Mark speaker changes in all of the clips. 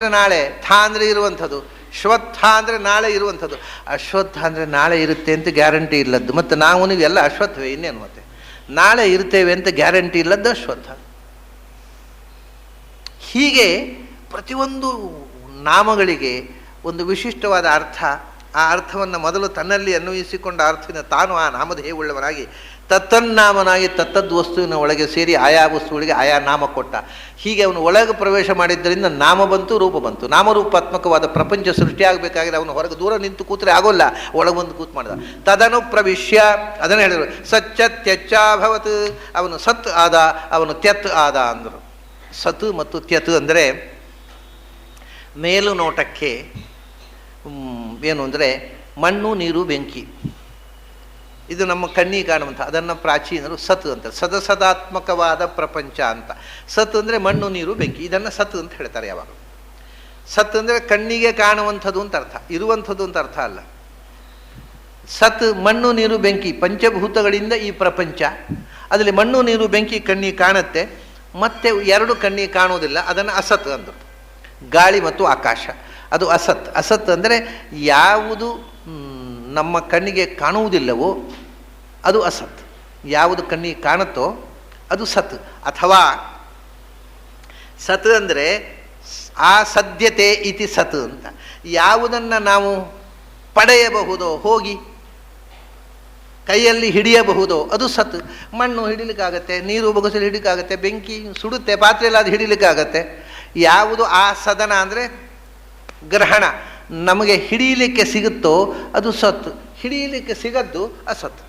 Speaker 1: ನಾಳೆ ಥಾ ಅಂದರೆ ಇರುವಂಥದ್ದು, ಶ್ವತ್ಥ ಅಂದರೆ ನಾಳೆ ಇರುವಂಥದ್ದು. ಅಶ್ವತ್ಥ ಅಂದರೆ ನಾಳೆ ಇರುತ್ತೆ ಅಂತ ಗ್ಯಾರಂಟಿ ಇಲ್ಲದ್ದು. ಮತ್ತು ನಾವು ನೀವೆಲ್ಲ ಅಶ್ವತ್ಥವೇ, ಇನ್ನೇನು ಮತ್ತೆ ನಾಳೆ ಇರ್ತೇವೆ ಅಂತ ಗ್ಯಾರಂಟಿ ಇಲ್ಲದ್ದು ಅಶ್ವತ್ಥ. ಹೀಗೆ ಪ್ರತಿಯೊಂದು ನಾಮಗಳಿಗೆ ಒಂದು ವಿಶಿಷ್ಟವಾದ ಅರ್ಥ. ಆ ಅರ್ಥವನ್ನು ಮೊದಲು ತನ್ನಲ್ಲಿ ಅನ್ವಯಿಸಿಕೊಂಡ ಅರ್ಥದಿಂದ ತಾನು ಆ ನಾಮಧೇಯವುಳ್ಳವನಾಗಿ ತತ್ತನ್ನಾಮನಾಗಿ ತತ್ತದ್ ವಸ್ತುವಿನ ಒಳಗೆ ಸೇರಿ ಆಯಾ ವಸ್ತುಗಳಿಗೆ ಆಯಾ ನಾಮ ಕೊಟ್ಟ. ಹೀಗೆ ಅವನು ಒಳಗೆ ಪ್ರವೇಶ ಮಾಡಿದ್ದರಿಂದ ನಾಮ ಬಂತು, ರೂಪ ಬಂತು. ನಾಮರೂಪಾತ್ಮಕವಾದ ಪ್ರಪಂಚ ಸೃಷ್ಟಿಯಾಗಬೇಕಾಗಿದೆ. ಅವನು ಹೊರಗೆ ದೂರ ನಿಂತು ಕೂತ್ರೆ ಆಗೋಲ್ಲ, ಒಳಗೆ ಬಂದು ಕೂತು ಮಾಡಿದ. ತದನು ಪ್ರವಿಶ್ಯ, ಅದನ್ನು ಹೇಳಿದರು. ಸಚ್ಚತ್ಯಚ್ಚಾಭವತ್, ಅವನು ಸತ್ ಆದ, ಅವನು ತ್ಯತ್ ಆದ ಅಂದರು. ಸತ್ ಮತ್ತು ತ್ಯತ್ ಅಂದರೆ ಮೇಲು ನೋಟಕ್ಕೆ ಏನು ಅಂದರೆ ಮಣ್ಣು, ನೀರು, ಬೆಂಕಿ, ಇದು ನಮ್ಮ ಕಣ್ಣಿಗೆ ಕಾಣುವಂಥ, ಅದನ್ನು ಪ್ರಾಚೀನರು ಸತ್ ಅಂತ, ಸದಸದಾತ್ಮಕವಾದ ಪ್ರಪಂಚ ಅಂತ. ಸತ್ ಅಂದರೆ ಮಣ್ಣು, ನೀರು, ಬೆಂಕಿ, ಇದನ್ನು ಸತ್ ಅಂತ ಹೇಳ್ತಾರೆ ಯಾವಾಗ. ಸತ್ ಅಂದರೆ ಕಣ್ಣಿಗೆ ಕಾಣುವಂಥದ್ದು ಅಂತ ಅರ್ಥ, ಇರುವಂಥದ್ದು ಅಂತ ಅರ್ಥ ಅಲ್ಲ. ಸತ್ ಮಣ್ಣು, ನೀರು, ಬೆಂಕಿ, ಪಂಚಭೂತಗಳಿಂದ ಈ ಪ್ರಪಂಚ. ಅದರಲ್ಲಿ ಮಣ್ಣು, ನೀರು, ಬೆಂಕಿ ಕಣ್ಣಿಗೆ ಕಾಣುತ್ತೆ, ಮತ್ತೆ ಎರಡು ಕಣ್ಣಿಗೆ ಕಾಣುವುದಿಲ್ಲ, ಅದನ್ನು ಅಸತ್ ಅಂದರು. ಗಾಳಿ ಮತ್ತು ಆಕಾಶ ಅದು ಅಸತ್. ಅಸತ್ ಅಂದರೆ ಯಾವುದು ನಮ್ಮ ಕಣ್ಣಿಗೆ ಕಾಣುವುದಿಲ್ಲವೋ ಅದು ಅಸತ್, ಯಾವುದು ಕಣ್ಣಿಗೆ ಕಾಣುತ್ತೋ ಅದು ಸತ್. ಅಥವಾ ಸತ್ ಅಂದರೆ ಆ ಸದ್ಯತೆ ಇತಿ ಸತ್ ಅಂತ. ಯಾವುದನ್ನು ನಾವು ಪಡೆಯಬಹುದೋ, ಹೋಗಿ ಕೈಯಲ್ಲಿ ಹಿಡಿಯಬಹುದೋ ಅದು ಸತ್. ಮಣ್ಣು ಹಿಡಿಲಿಕ್ಕಾಗತ್ತೆ, ನೀರು ಬೊಗಸಲು ಹಿಡಿಲಿಕ್ಕಾಗತ್ತೆ, ಬೆಂಕಿ ಸುಡುತ್ತೆ, ಪಾತ್ರೆಯಲ್ಲಿ ಅದು ಹಿಡಿಲಿಕ್ಕಾಗತ್ತೆ. ಯಾವುದು ಆ ಸದನ ಅಂದರೆ ಗ್ರಹಣ, ನಮಗೆ ಹಿಡಿಯಲಿಕ್ಕೆ ಸಿಗುತ್ತೋ ಅದು ಸತ್, ಹಿಡಿಯಲಿಕ್ಕೆ ಸಿಗದ್ದು ಅಸತ್.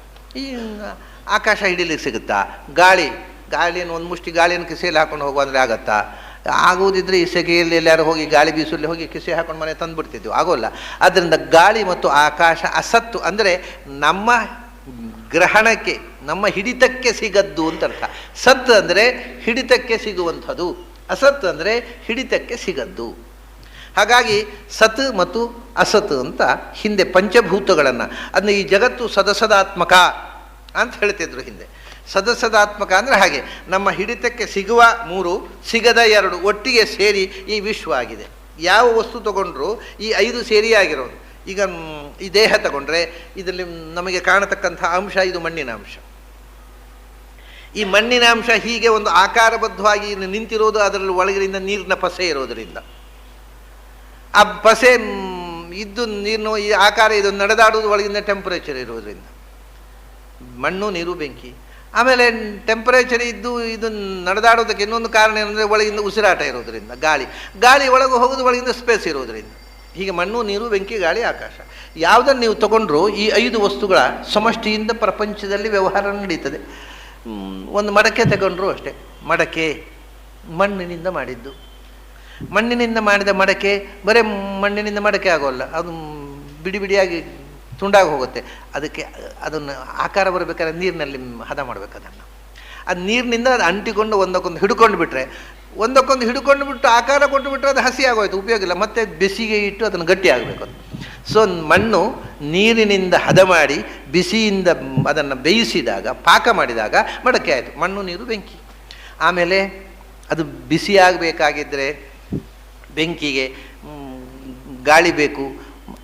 Speaker 1: ಈ ಆಕಾಶ ಹಿಡಿಲಿಕ್ಕೆ ಸಿಗುತ್ತಾ? ಗಾಳಿಯನ್ನು ಒಂದು ಮುಷ್ಟಿ ಗಾಳಿಯನ್ನು ಕಿಸೆಯಲ್ಲಿ ಹಾಕೊಂಡು ಹೋಗುವ ಅಂದರೆ ಆಗತ್ತಾ? ಆಗುವುದಿದ್ರೆ ಈ ಸೆಕೆಯಲ್ಲಿ ಎಲ್ಲರೂ ಹೋಗಿ ಗಾಳಿ ಬೀಸಲ್ಲಿ ಹೋಗಿ ಕಿಸೆ ಹಾಕೊಂಡು ಮನೆ ತಂದುಬಿಡ್ತಿದ್ವಿ, ಆಗೋಲ್ಲ. ಆದ್ದರಿಂದ ಗಾಳಿ ಮತ್ತು ಆಕಾಶ ಅಸತ್ತು ಅಂದರೆ ನಮ್ಮ ಗ್ರಹಣಕ್ಕೆ, ನಮ್ಮ ಹಿಡಿತಕ್ಕೆ ಸಿಗದ್ದು ಅಂತ ಅರ್ಥ. ಸತ್ ಅಂದರೆ ಹಿಡಿತಕ್ಕೆ ಸಿಗುವಂಥದ್ದು, ಅಸತ್ ಅಂದರೆ ಹಿಡಿತಕ್ಕೆ ಸಿಗದ್ದು. ಹಾಗಾಗಿ ಸತ್ ಮತ್ತು ಅಸತ್ ಅಂತ ಹಿಂದೆ ಪಂಚಭೂತಗಳನ್ನು, ಅದನ್ನ ಈ ಜಗತ್ತು ಸದಸದಾತ್ಮಕ ಅಂತ ಹೇಳ್ತಿದ್ರು ಹಿಂದೆ. ಸದಸದಾತ್ಮಕ ಅಂದರೆ ಹಾಗೆ ನಮ್ಮ ಹಿಡಿತಕ್ಕೆ ಸಿಗುವ ಮೂರು, ಸಿಗದ ಎರಡು ಒಟ್ಟಿಗೆ ಸೇರಿ ಈ ವಿಶ್ವ ಆಗಿದೆ. ಯಾವ ವಸ್ತು ತಗೊಂಡ್ರು ಈ ಐದು ಸೇರಿಯಾಗಿರೋದು. ಈಗ ಈ ದೇಹ ತಗೊಂಡ್ರೆ ಇದರಲ್ಲಿ ನಮಗೆ ಕಾಣತಕ್ಕಂಥ ಅಂಶ ಇದು ಮಣ್ಣಿನ ಅಂಶ. ಈ ಮಣ್ಣಿನ ಅಂಶ ಹೀಗೆ ಒಂದು ಆಕಾರಬದ್ಧವಾಗಿ ನಿಂತಿರೋದು ಅದರಲ್ಲಿ ಒಳಗಿನಿಂದ ನೀರಿನ ಪಸೆ ಇರೋದರಿಂದ. ಆ ಪಸೆ ಇದ್ದು ನೀರಿನ ಈ ಆಕಾರ ಇದು ನಡೆದಾಡೋದು ಒಳಗಿಂದ ಟೆಂಪರೇಚರ್ ಇರೋದರಿಂದ. ಮಣ್ಣು, ನೀರು, ಬೆಂಕಿ. ಆಮೇಲೆ ಟೆಂಪರೇಚರ್ ಇದ್ದು ಇದು ನಡೆದಾಡೋದಕ್ಕೆ ಇನ್ನೊಂದು ಕಾರಣ ಏನಂದರೆ ಒಳಗಿಂದ ಉಸಿರಾಟ ಇರೋದರಿಂದ. ಗಾಳಿ ಒಳಗೆ ಹೋಗೋದು ಒಳಗಿಂದ ಸ್ಪೇಸ್ ಇರೋದರಿಂದ. ಹೀಗೆ ಮಣ್ಣು, ನೀರು, ಬೆಂಕಿ, ಗಾಳಿ, ಆಕಾಶ. ಯಾವುದನ್ನು ನೀವು ತಗೊಂಡ್ರೂ ಈ ಐದು ವಸ್ತುಗಳ ಸಮಷ್ಟಿಯಿಂದ ಪ್ರಪಂಚದಲ್ಲಿ ವ್ಯವಹಾರ ನಡೀತದೆ. ಒಂದು ಮಡಕೆ ತಗೊಂಡ್ರು ಅಷ್ಟೇ, ಮಡಕೆ ಮಣ್ಣಿನಿಂದ ಮಾಡಿದ್ದು. ಮಣ್ಣಿನಿಂದ ಮಾಡಿದ ಮಡಕೆ ಬರೀ ಮಣ್ಣಿನಿಂದ ಮಡಕೆ ಆಗೋಲ್ಲ, ಅದು ಬಿಡಿ ಬಿಡಿಯಾಗಿ ತುಂಡಾಗಿ ಹೋಗುತ್ತೆ. ಅದಕ್ಕೆ ಅದನ್ನು ಆಕಾರ ಬರಬೇಕಾದ್ರೆ ನೀರಿನಲ್ಲಿ ಹದ ಮಾಡಬೇಕು. ಅದು ನೀರಿನಿಂದ ಅದು ಅಂಟಿಕೊಂಡು ಒಂದಕ್ಕೊಂದು ಹಿಡ್ಕೊಂಡು ಬಿಟ್ಟರೆ, ಒಂದಕ್ಕೊಂದು ಹಿಡ್ಕೊಂಡು ಬಿಟ್ಟು ಆಕಾರ ಕೊಟ್ಟು ಬಿಟ್ಟರೆ ಅದು ಹಸಿ ಆಗೋಯ್ತು, ಉಪಯೋಗ ಇಲ್ಲ. ಮತ್ತೆ ಬಿಸಿಗೆ ಇಟ್ಟು ಅದನ್ನು ಗಟ್ಟಿ ಆಗಬೇಕು. ಅದು ಸೊ ಮಣ್ಣು ನೀರಿನಿಂದ ಹದ ಮಾಡಿ ಬಿಸಿಯಿಂದ ಅದನ್ನು ಬೇಯಿಸಿದಾಗ, ಪಾಕ ಮಾಡಿದಾಗ ಮಡಕೆ ಆಯಿತು. ಮಣ್ಣು, ನೀರು, ಬೆಂಕಿ. ಆಮೇಲೆ ಅದು ಬಿಸಿಯಾಗಬೇಕಾಗಿದ್ದರೆ ಬೆಂಕಿಗೆ ಗಾಳಿ ಬೇಕು,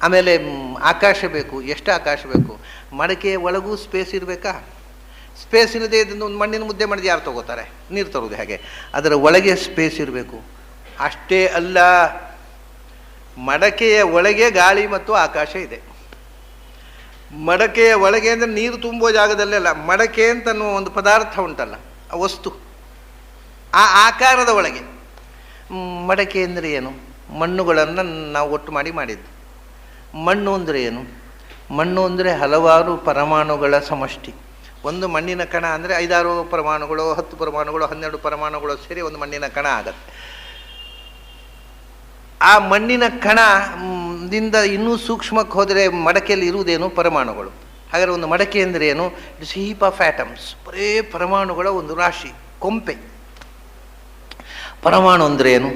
Speaker 1: ಆಮೇಲೆ ಆಕಾಶ ಬೇಕು. ಎಷ್ಟು ಆಕಾಶ ಬೇಕು? ಮಡಕೆಯ ಒಳಗೂ ಸ್ಪೇಸ್ ಇರಬೇಕಾ? ಸ್ಪೇಸ್ ಇಲ್ಲದೆ ಇದನ್ನು ಒಂದು ಮಣ್ಣಿನ ಮುದ್ದೆ ಮಾಡಿದ ಯಾರು ತಗೋತಾರೆ? ನೀರು ತರೋದು ಹಾಗೆ. ಅದರ ಒಳಗೆ ಸ್ಪೇಸ್ ಇರಬೇಕು. ಅಷ್ಟೇ ಅಲ್ಲ, ಮಡಕೆಯ ಒಳಗೆ ಗಾಳಿ ಮತ್ತು ಆಕಾಶ ಇದೆ. ಮಡಕೆಯ ಒಳಗೆ ಅಂದರೆ ನೀರು ತುಂಬುವ ಜಾಗದಲ್ಲೆಲ್ಲ, ಮಡಕೆ ಅಂತನ್ನುವ ಒಂದು ಪದಾರ್ಥ ಉಂಟಲ್ಲ, ಆ ವಸ್ತು, ಆ ಆಕಾರದ ಒಳಗೆ. ಮಡಕೆ ಅಂದರೆ ಏನು? ಮಣ್ಣುಗಳನ್ನು ನಾವು ಒಟ್ಟು ಮಾಡಿದ್ದು. ಮಣ್ಣು ಅಂದರೆ ಏನು? ಮಣ್ಣು ಅಂದರೆ ಹಲವಾರು ಪರಮಾಣುಗಳ ಸಮಷ್ಟಿ. ಒಂದು ಮಣ್ಣಿನ ಕಣ ಅಂದರೆ 5-6 ಪರಮಾಣುಗಳು, 10 ಪರಮಾಣುಗಳು, 12 ಪರಮಾಣುಗಳು ಸೇರಿ ಒಂದು ಮಣ್ಣಿನ ಕಣ ಆಗತ್ತೆ. ಆ ಮಣ್ಣಿನ ಕಣದಿಂದ ಇನ್ನೂ ಸೂಕ್ಷ್ಮಕ್ಕೆ ಹೋದರೆ ಮಡಕೆಯಲ್ಲಿ ಇರುವುದೇನು? ಪರಮಾಣುಗಳು. ಹಾಗಾದರೆ ಒಂದು ಮಡಕೆ ಅಂದರೆ ಏನು? ಇಟ್ಸ್ ಹೀಪ್ ಆಫ್ ಆಟಮ್ಸ್, ಬರೇ ಪರಮಾಣುಗಳ ಒಂದು ರಾಶಿ, ಕೊಂಪೆ. ಪರಮಾಣು ಅಂದರೆ ಏನು?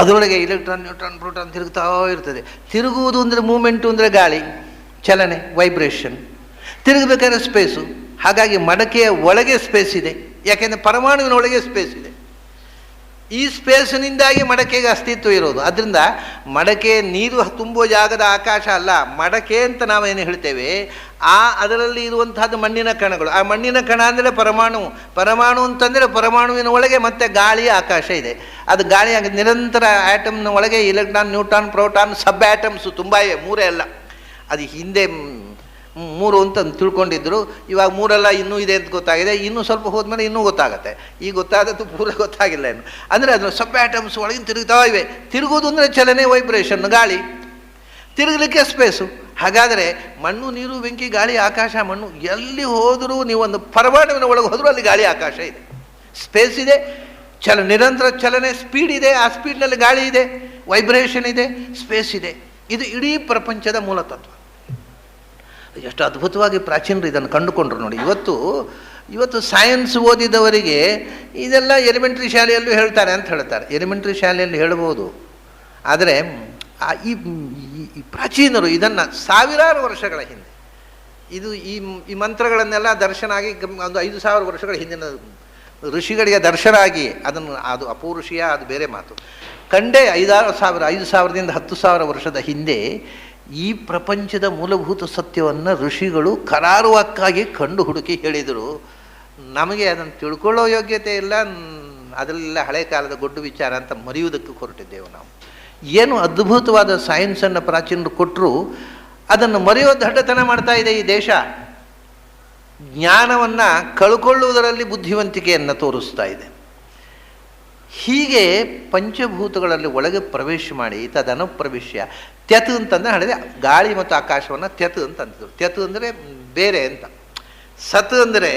Speaker 1: ಅದರೊಳಗೆ ಇಲೆಕ್ಟ್ರಾನ್, ನ್ಯೂಟ್ರಾನ್, ಪ್ರೋಟಾನ್ ತಿರುಗ್ತಾ ಇರ್ತದೆ. ತಿರುಗುವುದು ಅಂದರೆ ಮೂಮೆಂಟು ಅಂದರೆ ಗಾಳಿ, ಚಲನೆ, ವೈಬ್ರೇಷನ್. ತಿರುಗಬೇಕಾದ್ರೆ ಸ್ಪೇಸು. ಹಾಗಾಗಿ ಮಡಕೆಯ ಒಳಗೆ ಸ್ಪೇಸ್ ಇದೆ, ಯಾಕೆಂದರೆ ಪರಮಾಣುವಿನ ಒಳಗೆ ಸ್ಪೇಸ್ ಇದೆ. ಈ ಸ್ಪೇಸ್ನಿಂದಾಗಿ ಮಡಕೆಗೆ ಅಸ್ತಿತ್ವ ಇರೋದು. ಅದರಿಂದ ಮಡಕೆ ನೀರು ತುಂಬುವ ಜಾಗದ ಆಕಾಶ ಅಲ್ಲ, ಮಡಕೆ ಅಂತ ನಾವೇನು ಹೇಳ್ತೇವೆ ಅದರಲ್ಲಿ ಇರುವಂತಹದ್ದು ಮಣ್ಣಿನ ಕಣಗಳು. ಆ ಮಣ್ಣಿನ ಕಣ ಅಂದರೆ ಪರಮಾಣು. ಪರಮಾಣು ಅಂತಂದರೆ ಪರಮಾಣುವಿನ ಒಳಗೆ ಮತ್ತೆ ಗಾಳಿ ಆಕಾಶ ಇದೆ. ಅದು ಗಾಳಿ ನಿರಂತರ ಆಟಮ್ನ ಒಳಗೆ ಇಲೆಕ್ಟ್ರಾನ್, ನ್ಯೂಟ್ರಾನ್, ಪ್ರೋಟಾನ್, ಸಬ್ ಆಟಮ್ಸು ತುಂಬ ಇವೆ, ಮೂರೇ ಅಲ್ಲ. ಅದು ಹಿಂದೆ 3 ಅಂತ ತಿಳ್ಕೊಂಡಿದ್ರು, ಇವಾಗ 3 ಅಲ್ಲ ಇನ್ನೂ ಇದೆ ಅಂತ ಗೊತ್ತಾಗಿದೆ. ಇನ್ನೂ ಸ್ವಲ್ಪ ಹೋದ್ಮೇಲೆ ಇನ್ನೂ ಗೊತ್ತಾಗುತ್ತೆ. ಈಗ ಗೊತ್ತಾದದ್ದು ಪೂರ ಗೊತ್ತಾಗಿಲ್ಲ ಇನ್ನು. ಅಂದರೆ ಅದನ್ನು ಸಬ್ ಆಟಮ್ಸ್ ಒಳಗಿನ ತಿರುಗ್ತಾ ಇವೆ. ತಿರುಗೋದು ಅಂದರೆ ಚಲನೆ, ವೈಬ್ರೇಷನ್, ಗಾಳಿ, ತಿರುಗಲಿಕ್ಕೆ ಸ್ಪೇಸು. ಹಾಗಾದರೆ ಮಣ್ಣು, ನೀರು, ಬೆಂಕಿ, ಗಾಳಿ, ಆಕಾಶ, ಮಣ್ಣು ಎಲ್ಲಿ ಹೋದರೂ ನೀವೊಂದು ಪರಮಾಣುವಿನ ಒಳಗೆ ಹೋದರೂ ಅಲ್ಲಿ ಗಾಳಿ ಆಕಾಶ ಇದೆ, ಸ್ಪೇಸ್ ಇದೆ, ನಿರಂತರ ಚಲನೆ, ಸ್ಪೀಡ್ ಇದೆ. ಆ ಸ್ಪೀಡ್ನಲ್ಲಿ ಗಾಳಿ ಇದೆ, ವೈಬ್ರೇಷನ್ ಇದೆ, ಸ್ಪೇಸ್ ಇದೆ. ಇದು ಇಡೀ ಪ್ರಪಂಚದ ಮೂಲತತ್ವ. ಎಷ್ಟು ಅದ್ಭುತವಾಗಿ ಪ್ರಾಚೀನರು ಇದನ್ನು ಕಂಡುಕೊಂಡ್ರು ನೋಡಿ. ಇವತ್ತು ಸೈನ್ಸ್ ಓದಿದವರಿಗೆ ಇದೆಲ್ಲ ಎಲಿಮೆಂಟ್ರಿ ಶಾಲೆಯಲ್ಲೂ ಹೇಳ್ತಾರೆ ಅಂತ ಹೇಳ್ತಾರೆ. ಎಲಿಮೆಂಟ್ರಿ ಶಾಲೆಯಲ್ಲಿ ಹೇಳ್ಬೋದು. ಆದರೆ ಈ ಪ್ರಾಚೀನರು ಇದನ್ನು ಸಾವಿರಾರು ವರ್ಷಗಳ ಹಿಂದೆ ಇದು ಈ ಮಂತ್ರಗಳನ್ನೆಲ್ಲ ದರ್ಶನ ಆಗಿ ಒಂದು 5,000 ವರ್ಷಗಳ ಹಿಂದಿನ ಋಷಿಗಳಿಗೆ ದರ್ಶನ ಆಗಿ ಅದು ಅಪೌರುಷೀಯ, ಅದು ಬೇರೆ ಮಾತು. ಕಂಡೇ 5,000ದಿಂದ 10,000 ವರ್ಷದ ಹಿಂದೆ ಈ ಪ್ರಪಂಚದ ಮೂಲಭೂತ ಸತ್ಯವನ್ನು ಋಷಿಗಳು ಕರಾರುವಕ್ಕಾಗಿ ಕಂಡು ಹುಡುಕಿ ಹೇಳಿದರು. ನಮಗೆ ಅದನ್ನು ತಿಳ್ಕೊಳ್ಳೋ ಯೋಗ್ಯತೆ ಇಲ್ಲ, ಅದರಲ್ಲೆಲ್ಲ ಹಳೆ ಕಾಲದ ಗೊಡ್ಡು ವಿಚಾರ ಅಂತ ಮರೆಯುವುದಕ್ಕೆ ಹೊರಟಿದ್ದೆವು ನಾವು. ಏನು ಅದ್ಭುತವಾದ ಸೈನ್ಸನ್ನು ಪ್ರಾಚೀನರು ಕೊಟ್ಟರು, ಅದನ್ನು ಮರೆಯೋ ದಡ್ಡತನ ಮಾಡ್ತಾ ಇದೆ ಈ ದೇಶ. ಜ್ಞಾನವನ್ನು ಕಳ್ಕೊಳ್ಳುವುದರಲ್ಲಿ ಬುದ್ಧಿವಂತಿಕೆಯನ್ನು ತೋರಿಸ್ತಾ ಇದೆ. ಹೀಗೆ ಪಂಚಭೂತಗಳಲ್ಲಿ ಒಳಗೆ ಪ್ರವೇಶ ಮಾಡಿ ತದನುಪ್ರವಿಶ್ಯ ತ್ಯತ್ ಅಂತಂದರೆ ಹೇಳಿದೆ. ಗಾಳಿ ಮತ್ತು ಆಕಾಶವನ್ನು ತ್ಯತ್ ಅಂತ ಅಂತಿದ್ರು. ತ್ಯತ್ ಅಂದರೆ ಬೇರೆ ಅಂತ. ಸತ್ ಅಂದರೆ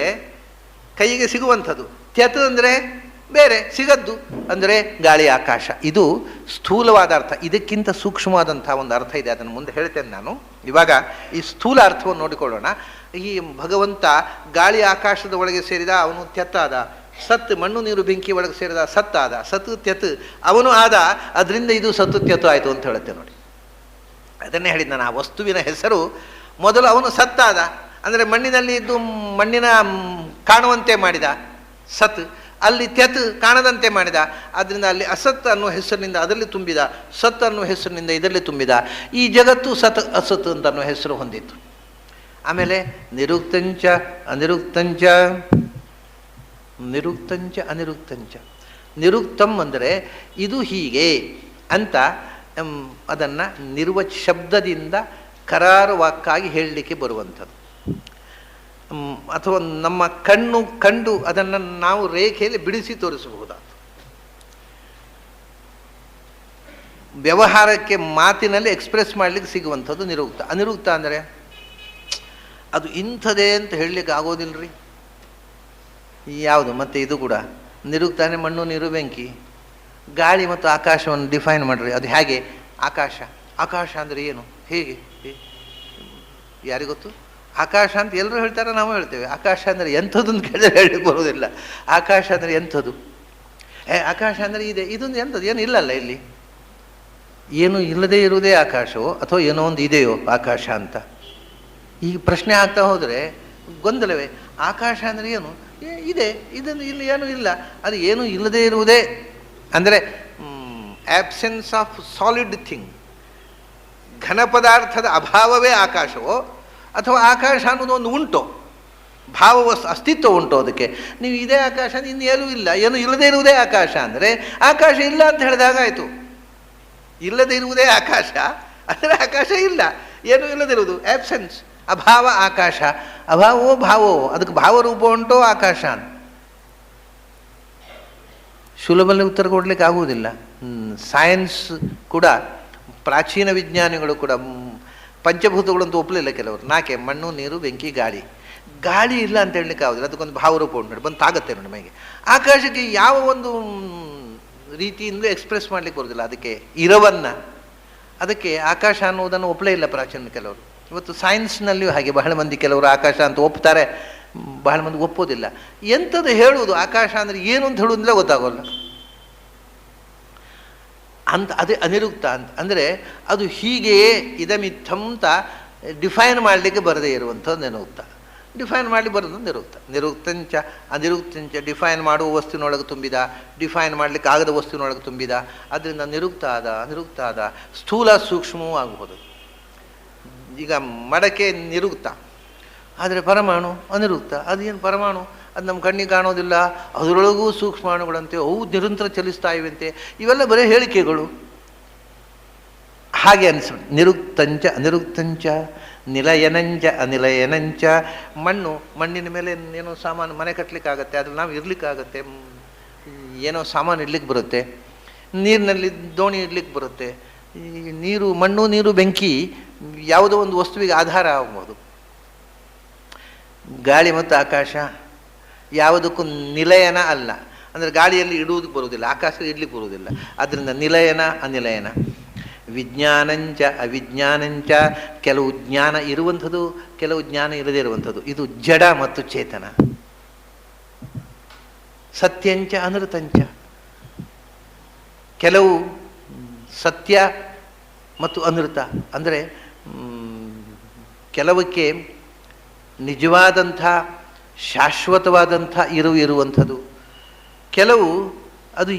Speaker 1: ಕೈಗೆ ಸಿಗುವಂಥದ್ದು, ತ್ಯತ್ ಅಂದರೆ ಬೇರೆ ಸಿಗದ್ದು ಅಂದರೆ ಗಾಳಿ, ಆಕಾಶ. ಇದು ಸ್ಥೂಲವಾದ ಅರ್ಥ. ಇದಕ್ಕಿಂತ ಸೂಕ್ಷ್ಮವಾದಂಥ ಒಂದು ಅರ್ಥ ಇದೆ, ಅದನ್ನು ಮುಂದೆ ಹೇಳ್ತೇನೆ ನಾನು. ಇವಾಗ ಈ ಸ್ಥೂಲ ಅರ್ಥವನ್ನು ನೋಡಿಕೊಳ್ಳೋಣ. ಈ ಭಗವಂತ ಗಾಳಿ ಆಕಾಶದ ಒಳಗೆ ಸೇರಿದ, ಅವನು ತ್ಯತ್ತಾದ. ಸತ್ ಮಣ್ಣು ನೀರು ಬೆಂಕಿ ಒಳಗೆ ಸೇರಿದ, ಸತ್ತಾದ. ಸತ್ ತ್ಯತ್ ಅವನು ಆದ, ಅದರಿಂದ ಇದು ಸತ್ತು ತ್ಯತ್ತು ಆಯಿತು ಅಂತ ಹೇಳುತ್ತೆ ನೋಡಿ. ಅದನ್ನೇ ಹೇಳಿದ ನಾನು. ಆ ವಸ್ತುವಿನ ಹೆಸರು ಮೊದಲು ಅವನು ಸತ್ತಾದ ಅಂದರೆ ಮಣ್ಣಿನಲ್ಲಿ ಇದ್ದು ಮಣ್ಣಿನ ಕಾಣುವಂತೆ ಮಾಡಿದ ಸತ್. ಅಲ್ಲಿ ತ್ಯತ್ ಕಾಣದಂತೆ ಮಾಡಿದ. ಆದ್ದರಿಂದ ಅಲ್ಲಿ ಅಸತ್ ಅನ್ನುವ ಹೆಸರಿನಿಂದ ಅದರಲ್ಲಿ ತುಂಬಿದ, ಸತ್ ಅನ್ನುವ ಹೆಸರಿನಿಂದ ಇದರಲ್ಲಿ ತುಂಬಿದ. ಈ ಜಗತ್ತು ಸತ್ ಅಸತ್ ಅಂತ ಅನ್ನೋ ಹೆಸರು ಹೊಂದಿತ್ತು. ಆಮೇಲೆ ನಿರುಕ್ತಂಚ ಅನಿರುಕ್ತಂಚ, ನಿರುಕ್ತಂಚ ಅನಿರುಕ್ತಂಚ. ನಿರುಕ್ತಂ ಅಂದರೆ ಇದು ಹೀಗೆ ಅಂತ ಅದನ್ನು ಶಬ್ದದಿಂದ ಕರಾರುವಾಕ್ಕಾಗಿ ಹೇಳಲಿಕ್ಕೆ ಬರುವಂಥದ್ದು. ಅಥವಾ ನಮ್ಮ ಕಣ್ಣು ಕಂಡು ಅದನ್ನು ನಾವು ರೇಖೆಯಲ್ಲಿ ಬಿಡಿಸಿ ತೋರಿಸಬಹುದಾದ ವ್ಯವಹಾರಕ್ಕೆ ಮಾತಿನಲ್ಲಿ ಎಕ್ಸ್ಪ್ರೆಸ್ ಮಾಡಲಿಕ್ಕೆ ಸಿಗುವಂಥದ್ದು ನಿರುಕ್ತ. ಅನಿರುಕ್ತ ಅಂದರೆ ಅದು ಇಂಥದೇ ಅಂತ ಹೇಳಲಿಕ್ಕೆ ಆಗೋದಿಲ್ಲರಿ. ಯಾವುದು? ಮತ್ತು ಇದು ಕೂಡ ನಿರುಕ್ತಾನೆ. ಮಣ್ಣು ನೀರು ಬೆಂಕಿ ಗಾಳಿ ಮತ್ತು ಆಕಾಶವನ್ನು ಡಿಫೈನ್ ಮಾಡಿರಿ. ಅದು ಹೇಗೆ? ಆಕಾಶ. ಆಕಾಶ ಅಂದರೆ ಏನು? ಹೇಗೆ? ಯಾರಿಗೊತ್ತು? ಆಕಾಶ ಅಂತ ಎಲ್ಲರೂ ಹೇಳ್ತಾರೆ, ನಾವು ಹೇಳ್ತೇವೆ. ಆಕಾಶ ಅಂದರೆ ಎಂಥದ್ದು ಅಂತ ಕೇಳಿದ್ರೆ ಹೇಳಲಿಕ್ಕೆ ಬರೋದಿಲ್ಲ. ಆಕಾಶ ಅಂದರೆ ಎಂಥದ್ದು? ಆಕಾಶ ಅಂದರೆ ಇದೆ. ಇದೊಂದು ಎಂಥದ್ದು? ಏನು ಇಲ್ಲಲ್ಲ ಇಲ್ಲಿ. ಏನು ಇಲ್ಲದೆ ಇರುವುದೇ ಆಕಾಶವೋ ಅಥವಾ ಏನೋ ಒಂದು ಇದೆಯೋ ಆಕಾಶ ಅಂತ ಈ ಪ್ರಶ್ನೆ ಆಗ್ತಾ ಹೋದರೆ ಗೊಂದಲವೇ. ಆಕಾಶ ಅಂದರೆ ಏನು? ಇದೆ. ಇದನ್ನು ಇಲ್ಲಿ ಏನೂ ಇಲ್ಲ. ಅದು ಏನೂ ಇಲ್ಲದೆ ಇರುವುದೇ ಅಂದರೆ ಆಬ್ಸೆನ್ಸ್ ಆಫ್ ಸಾಲಿಡ್ ಥಿಂಗ್, ಘನ ಪದಾರ್ಥದ ಅಭಾವವೇ ಆಕಾಶವೋ ಅಥವಾ ಆಕಾಶ ಅನ್ನೋದು ಒಂದು ಉಂಟೋ, ಭಾವ ಅಸ್ತಿತ್ವ ಉಂಟು ಅದಕ್ಕೆ. ನೀವು ಇದೇ ಆಕಾಶ, ಇನ್ನು ಏನೂ ಇಲ್ಲ, ಏನು ಇಲ್ಲದೇ ಇರುವುದೇ ಆಕಾಶ ಅಂದರೆ ಆಕಾಶ ಇಲ್ಲ ಅಂತ ಹೇಳಿದಾಗಾಯಿತು. ಇಲ್ಲದೇ ಇರುವುದೇ ಆಕಾಶ ಅಂದರೆ ಆಕಾಶ ಇಲ್ಲ, ಏನೂ ಇಲ್ಲದಿರುವುದು ಆಬ್ಸೆನ್ಸ್, ಅಭಾವ ಆಕಾಶ. ಅಭಾವವೋ ಭಾವವೋ, ಅದಕ್ಕೆ ಭಾವರೂಪ ಉಂಟೋ ಆಕಾಶ ಅಂತ ಸುಲಭದಲ್ಲಿ ಉತ್ತರ ಕೊಡಲಿಕ್ಕೆ ಆಗುವುದಿಲ್ಲ. ಸೈನ್ಸ್ ಕೂಡ, ಪ್ರಾಚೀನ ವಿಜ್ಞಾನಿಗಳು ಕೂಡ ಪಂಚಭೂತಗಳಂತೂ ಒಪ್ಪಲಿಲ್ಲ ಕೆಲವರು. 4 ಮಣ್ಣು ನೀರು ಬೆಂಕಿ ಗಾಳಿ. ಗಾಳಿ ಇಲ್ಲ ಅಂತ ಹೇಳಲಿಕ್ಕೆ ಆಗೋದಿಲ್ಲ, ಅದಕ್ಕೊಂದು ಭಾವರೂಪ ಉಂಟು ನೋಡಿ, ಬಂತಾಗತ್ತೆ ನೋಡಿ ನಮಗೆ. ಆಕಾಶಕ್ಕೆ ಯಾವ ಒಂದು ರೀತಿಯಿಂದಲೂ ಎಕ್ಸ್ಪ್ರೆಸ್ ಮಾಡಲಿಕ್ಕೆ ಬರೋದಿಲ್ಲ ಅದಕ್ಕೆ ಇರವನ್ನು. ಅದಕ್ಕೆ ಆಕಾಶ ಅನ್ನೋದನ್ನು ಒಪ್ಪಲೇ ಇಲ್ಲ ಪ್ರಾಚೀನ ಕೆಲವರು. ಇವತ್ತು ಸೈನ್ಸ್ನಲ್ಲಿಯೂ ಹಾಗೆ ಬಹಳ ಮಂದಿ ಕೆಲವರು ಆಕಾಶ ಅಂತ ಒಪ್ತಾರೆ, ಬಹಳ ಮಂದಿ ಒಪ್ಪೋದಿಲ್ಲ. ಎಂಥದ್ದು ಹೇಳುವುದು ಆಕಾಶ ಅಂದರೆ ಏನು ಅಂತ ಹೇಳುವುದಿಲ್ಲ, ಗೊತ್ತಾಗೋಲ್ಲ ಅಂತ. ಅದೇ ಅನಿರುಕ್ತ ಅಂತ ಅಂದರೆ ಅದು ಹೀಗೆಯೇ ಇದಮಿತ್ತಂತ ಡಿಫೈನ್ ಮಾಡಲಿಕ್ಕೆ ಬರದೇ ಇರುವಂಥದ್ದು ಅನಿರುಕ್ತ. ಡಿಫೈನ್ ಮಾಡಿ ಬರೋದು ನಿರುಕ್ತ. ನಿರುಕ್ತಂಚ ಅನಿರುಕ್ತಂಚ ಡಿಫೈನ್ ಮಾಡುವ ವಸ್ತುವಿನೊಳಗೆ ತುಂಬಿದ, ಡಿಫೈನ್ ಮಾಡಲಿಕ್ಕೆ ಆಗದ ವಸ್ತುವಿನೊಳಗೆ ತುಂಬಿದ. ಅದರಿಂದ ನಿರುಕ್ತ ಆದ ಸ್ಥೂಲ ಸೂಕ್ಷ್ಮವೂ ಆಗಬಹುದು. ಈಗ ಮಡಕೆ ನಿರುಕ್ತ, ಆದರೆ ಪರಮಾಣು ಅನಿರುಕ್ತ. ಅದೇನು ಪರಮಾಣು, ಅದು ನಮ್ಮ ಕಣ್ಣಿಗೆ ಕಾಣೋದಿಲ್ಲ, ಅದರೊಳಗೂ ಸೂಕ್ಷ್ಮಾಣುಗಳಂತೆ ಅವು ನಿರಂತರ ಚಲಿಸ್ತಾ ಇವಂತೆ. ಇವೆಲ್ಲ ಬರೀ ಹೇಳಿಕೆಗಳು. ಹಾಗೆ ಅನಿಸ್ಬಿಟ್ಟು ನಿರುಕ್ತಂಚ ಅನಿರುಕ್ತಂಚ ನಿಲಯನಂಚ ಅನಿಲಯನಂಚ. ಮಣ್ಣಿನ ಮೇಲೆ ಏನೋ ಸಾಮಾನು ಮನೆ ಕಟ್ಟಲಿಕ್ಕಾಗತ್ತೆ, ಅದ್ರಲ್ಲಿ ನಾವು ಇರ್ಲಿಕ್ಕಾಗತ್ತೆ, ಏನೋ ಸಾಮಾನು ಇಡ್ಲಿಕ್ಕೆ ಬರುತ್ತೆ. ನೀರಿನಲ್ಲಿ ದೋಣಿ ಇಡ್ಲಿಕ್ಕೆ ಬರುತ್ತೆ. ಈ ಮಣ್ಣು ನೀರು ಬೆಂಕಿ ಯಾವುದೋ ಒಂದು ವಸ್ತುವಿಗೆ ಆಧಾರ ಆಗ್ಬೋದು. ಗಾಳಿ ಮತ್ತು ಆಕಾಶ ಯಾವುದಕ್ಕೂ ನಿಲಯನ ಅಲ್ಲ. ಅಂದರೆ ಗಾಳಿಯಲ್ಲಿ ಇಡುವುದಕ್ಕೆ ಬರುವುದಿಲ್ಲ, ಆಕಾಶ ಇಡ್ಲಿಕ್ಕೆ ಬರುವುದಿಲ್ಲ. ಅದರಿಂದ ನಿಲಯನ ಅನಿಲಯನ. ವಿಜ್ಞಾನಂಚ ಅವಿಜ್ಞಾನಂಚ, ಕೆಲವು ಜ್ಞಾನ ಇರುವಂಥದ್ದು, ಕೆಲವು ಜ್ಞಾನ ಇರದೇ ಇರುವಂಥದ್ದು. ಇದು ಜಡ ಮತ್ತು ಚೇತನ. ಸತ್ಯಂಚ ಅನೃತಂಚ, ಕೆಲವು ಸತ್ಯ ಮತ್ತು ಅನೃತ. ಅಂದರೆ ಕೆಲವಕ್ಕೆ ನಿಜವಾದಂಥ ಶಾಶ್ವತವಾದಂಥ ಇರುವಂಥದ್ದು, ಕೆಲವು ಅದು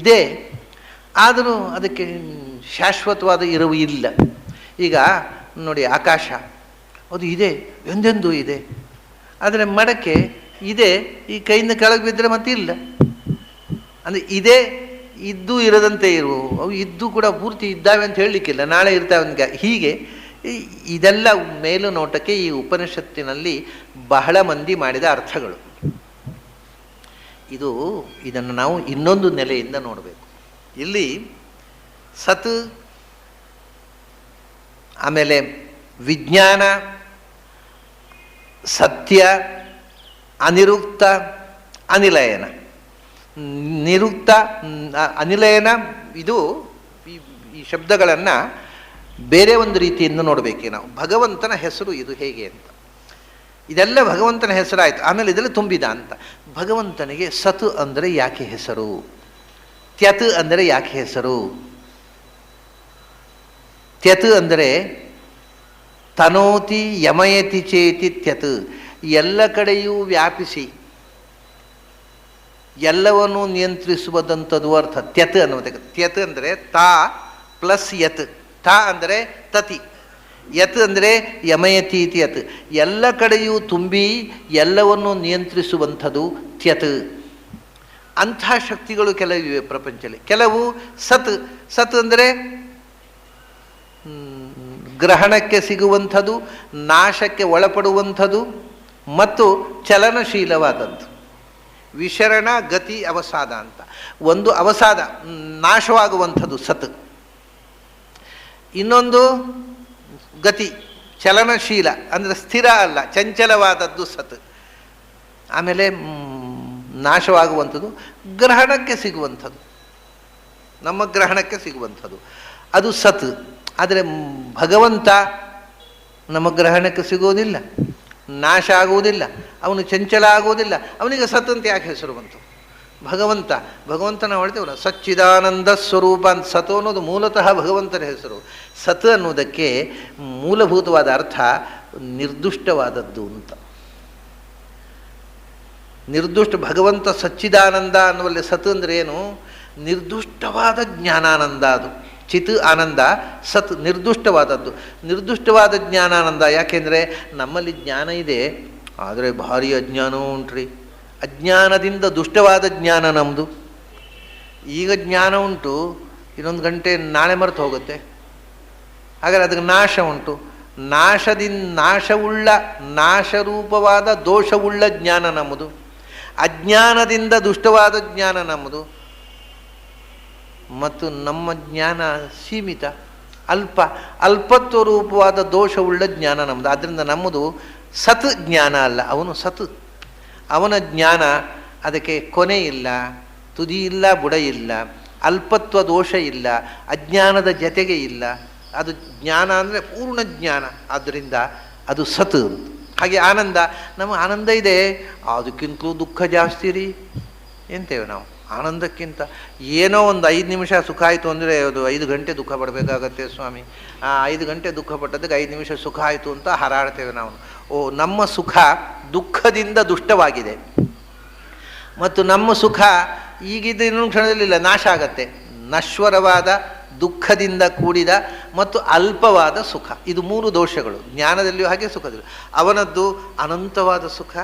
Speaker 1: ಇದೆ ಆದರೂ ಅದಕ್ಕೆ ಶಾಶ್ವತವಾದ ಇರುವು ಇಲ್ಲ. ಈಗ ನೋಡಿ, ಆಕಾಶ ಅದು ಇದೆ, ಎಂದೆಂದೂ ಇದೆ. ಆದರೆ ಮಡಕೆ ಇದೆ, ಈ ಕೈಯಿಂದ ಕೆಳಗೆ ಬಿದ್ದರೆ ಮತ್ತೆ ಇಲ್ಲ. ಅಂದರೆ ಇದೆ, ಇದ್ದು ಇರದಂತೆ ಅವು ಇದ್ದು ಕೂಡ ಪೂರ್ತಿ ಇದ್ದಾವೆ ಅಂತ ಹೇಳಲಿಕ್ಕಿಲ್ಲ, ನಾಳೆ ಇರ್ತಾವೆ. ಹೀಗೆ ಇದೆಲ್ಲ ಮೇಲು ನೋಟಕ್ಕೆ ಈ ಉಪನಿಷತ್ತಿನಲ್ಲಿ ಬಹಳ ಮಂದಿ ಮಾಡಿದ ಅರ್ಥಗಳು. ಇದನ್ನು ನಾವು ಇನ್ನೊಂದು ನೆಲೆಯಿಂದ ನೋಡಬೇಕು. ಇಲ್ಲಿ ಸತ್, ಆಮೇಲೆ ವಿಜ್ಞಾನ, ಸತ್ಯ, ಅನಿರುಕ್ತ, ಅನಿಲಯನ. ನಿರುಕ್ತ, ಅನಿಲಯನ, ಇದು ಈ ಶಬ್ದಗಳನ್ನು ಬೇರೆ ಒಂದು ರೀತಿಯಿಂದ ನೋಡಬೇಕೆ ನಾವು. ಭಗವಂತನ ಹೆಸರು ಇದು ಹೇಗೆ ಅಂತ. ಇದೆಲ್ಲ ಭಗವಂತನ ಹೆಸರಾಯಿತು. ಆಮೇಲೆ ಇದೆಲ್ಲ ತುಂಬಿದ ಅಂತ. ಭಗವಂತನಿಗೆ ಸತ್ ಅಂದರೆ ಯಾಕೆ ಹೆಸರು? ತ್ಯತ್ ಅಂದರೆ ಯಾಕೆ ಹೆಸರು? ತ್ಯತ್ ಅಂದರೆ ತನೋತಿ ಯಮಯತಿ ಚೇತಿ ತ್ಯತ್, ಎಲ್ಲ ಕಡೆಯೂ ವ್ಯಾಪಿಸಿ ಎಲ್ಲವನ್ನೂ ನಿಯಂತ್ರಿಸುವುದಂಥದ್ದು ಅರ್ಥ ತ್ಯತ್ ಅನ್ನೋದಕ್ಕೆ. ತ್ಯತ್ ಅಂದರೆ ತಾ ಪ್ಲಸ್ ಯತ್. ತಾ ಅಂದರೆ ತತಿ, ಯತ್ ಅಂದರೆ ಯಮಯತಿ ಇತಿ ಯತ್. ಎಲ್ಲ ಕಡೆಯೂ ತುಂಬಿ ಎಲ್ಲವನ್ನು ನಿಯಂತ್ರಿಸುವಂಥದ್ದು ತ್ಯತ್. ಅಂಥ ಶಕ್ತಿಗಳು ಕೆಲವಿವೆ ಪ್ರಪಂಚದಲ್ಲಿ. ಕೆಲವು ಸತ್. ಸತ್ ಅಂದರೆ ಗ್ರಹಣಕ್ಕೆ ಸಿಗುವಂಥದ್ದು, ನಾಶಕ್ಕೆ ಒಳಪಡುವಂಥದ್ದು ಮತ್ತು ಚಲನಶೀಲವಾದದ್ದು. ವಿಶರಣ, ಗತಿ, ಅವಸಾದ ಅಂತ. ಒಂದು ಅವಸಾದ, ನಾಶವಾಗುವಂಥದ್ದು ಸತ್. ಇನ್ನೊಂದು ಗತಿ, ಚಲನಶೀಲ, ಅಂದರೆ ಸ್ಥಿರ ಅಲ್ಲ, ಚಂಚಲವಾದದ್ದು ಸತ್. ಆಮೇಲೆ ನಾಶವಾಗುವಂಥದ್ದು, ಗ್ರಹಣಕ್ಕೆ ಸಿಗುವಂಥದ್ದು, ನಮ್ಮ ಗ್ರಹಣಕ್ಕೆ ಸಿಗುವಂಥದ್ದು, ಅದು ಸತ್. ಆದರೆ ಭಗವಂತ ನಮ್ಮ ಗ್ರಹಣಕ್ಕೆ ಸಿಗೋದಿಲ್ಲ, ನಾಶ ಆಗುವುದಿಲ್ಲ, ಅವನು ಚಂಚಲ ಆಗುವುದಿಲ್ಲ. ಅವನಿಗೆ ಸತ್ ಅಂತ ಯಾಕೆ ಹೆಸರು ಬಂತು? ಭಗವಂತನ ಹೇಳ್ತೇವಲ್ಲ, ಸಚ್ಚಿದಾನಂದ ಸ್ವರೂಪ ಅಂತ. ಸತ್ ಅನ್ನೋದು ಮೂಲತಃ ಭಗವಂತನ ಹೆಸರು. ಸತ್ ಅನ್ನೋದಕ್ಕೆ ಮೂಲಭೂತವಾದ ಅರ್ಥ ನಿರ್ದುಷ್ಟವಾದದ್ದು ಅಂತ. ನಿರ್ದುಷ್ಟ, ಭಗವಂತ ಸಚ್ಚಿದಾನಂದ ಅನ್ನುವಲ್ಲಿ ಸತ್ ಅಂದರೆ ಏನು? ನಿರ್ದುಷ್ಟವಾದ ಜ್ಞಾನಾನಂದ. ಅದು ಚಿತ್ ಆನಂದ, ಸತ್ ನಿರ್ದುಷ್ಟವಾದದ್ದು. ನಿರ್ದುಷ್ಟವಾದ ಜ್ಞಾನಾನಂದ. ಯಾಕೆಂದರೆ ನಮ್ಮಲ್ಲಿ ಜ್ಞಾನ ಇದೆ, ಆದರೆ ಭಾರಿ ಅಜ್ಞಾನವೂ ಉಂಟ್ರಿ. ಅಜ್ಞಾನದಿಂದ ದುಷ್ಟವಾದ ಜ್ಞಾನ ನಮ್ಮದು. ಈಗ ಜ್ಞಾನ ಉಂಟು, ಇನ್ನೊಂದು ಗಂಟೆ ನಾಳೆ ಮರೆತು ಹೋಗುತ್ತೆ. ಹಾಗಾದರೆ ಅದಕ್ಕೆ ನಾಶ ಉಂಟು. ನಾಶವುಳ್ಳ, ನಾಶರೂಪವಾದ ದೋಷವುಳ್ಳ ಜ್ಞಾನ ನಮ್ಮದು. ಅಜ್ಞಾನದಿಂದ ದುಷ್ಟವಾದ ಜ್ಞಾನ ನಮ್ಮದು. ಮತ್ತು ನಮ್ಮ ಜ್ಞಾನ ಸೀಮಿತ, ಅಲ್ಪತ್ವ ರೂಪವಾದ ದೋಷವುಳ್ಳ ಜ್ಞಾನ ನಮ್ಮದು. ಆದ್ದರಿಂದ ನಮ್ಮದು ಸತ್ ಜ್ಞಾನ ಅಲ್ಲ, ಅವನು ಸತ್. ಅವನ ಜ್ಞಾನ, ಅದಕ್ಕೆ ಕೊನೆ ಇಲ್ಲ, ತುದಿ ಇಲ್ಲ, ಬುಡ ಇಲ್ಲ, ಅಲ್ಪತ್ವ ದೋಷ ಇಲ್ಲ, ಅಜ್ಞಾನದ ಜತೆಗೆ ಇಲ್ಲ. ಅದು ಜ್ಞಾನ ಅಂದರೆ ಪೂರ್ಣ ಜ್ಞಾನ. ಆದ್ದರಿಂದ ಅದು ಸತ್. ಹಾಗೆ ಆನಂದ, ನಮ್ಮ ಆನಂದ ಇದೆ, ಅದಕ್ಕಿಂತಲೂ ದುಃಖ ಜಾಸ್ತಿ ರೀ ಎಂತೇವೆ ನಾವು. ಆನಂದಕ್ಕಿಂತ ಏನೋ ಒಂದು 5 ನಿಮಿಷ ಸುಖ ಆಯಿತು ಅಂದರೆ ಅದು 5 ಗಂಟೆ ದುಃಖ ಪಡಬೇಕಾಗತ್ತೆ ಸ್ವಾಮಿ. ಆ 5 ಗಂಟೆ ದುಃಖ ಪಟ್ಟದಕ್ಕೆ 5 ನಿಮಿಷ ಸುಖ ಆಯಿತು ಅಂತ ಹಾರಾಡ್ತೇವೆ ನಾವು. ನಮ್ಮ ಸುಖ ದುಃಖದಿಂದ ದುಷ್ಟವಾಗಿದೆ ಮತ್ತು ನಮ್ಮ ಸುಖ ಈಗಿದ್ದ ಇನ್ನೊಂದು ಕ್ಷಣದಲ್ಲಿಲ್ಲ, ನಾಶ ಆಗತ್ತೆ. ನಶ್ವರವಾದ ದುಃಖದಿಂದ ಕೂಡಿದ ಮತ್ತು ಅಲ್ಪವಾದ ಸುಖ, ಇದು 3 ದೋಷಗಳು. ಜ್ಞಾನದಲ್ಲಿಯೂ ಹಾಗೆ, ಸುಖದಲ್ಲಿಯೂ. ಅವನದ್ದು ಅನಂತವಾದ ಸುಖ,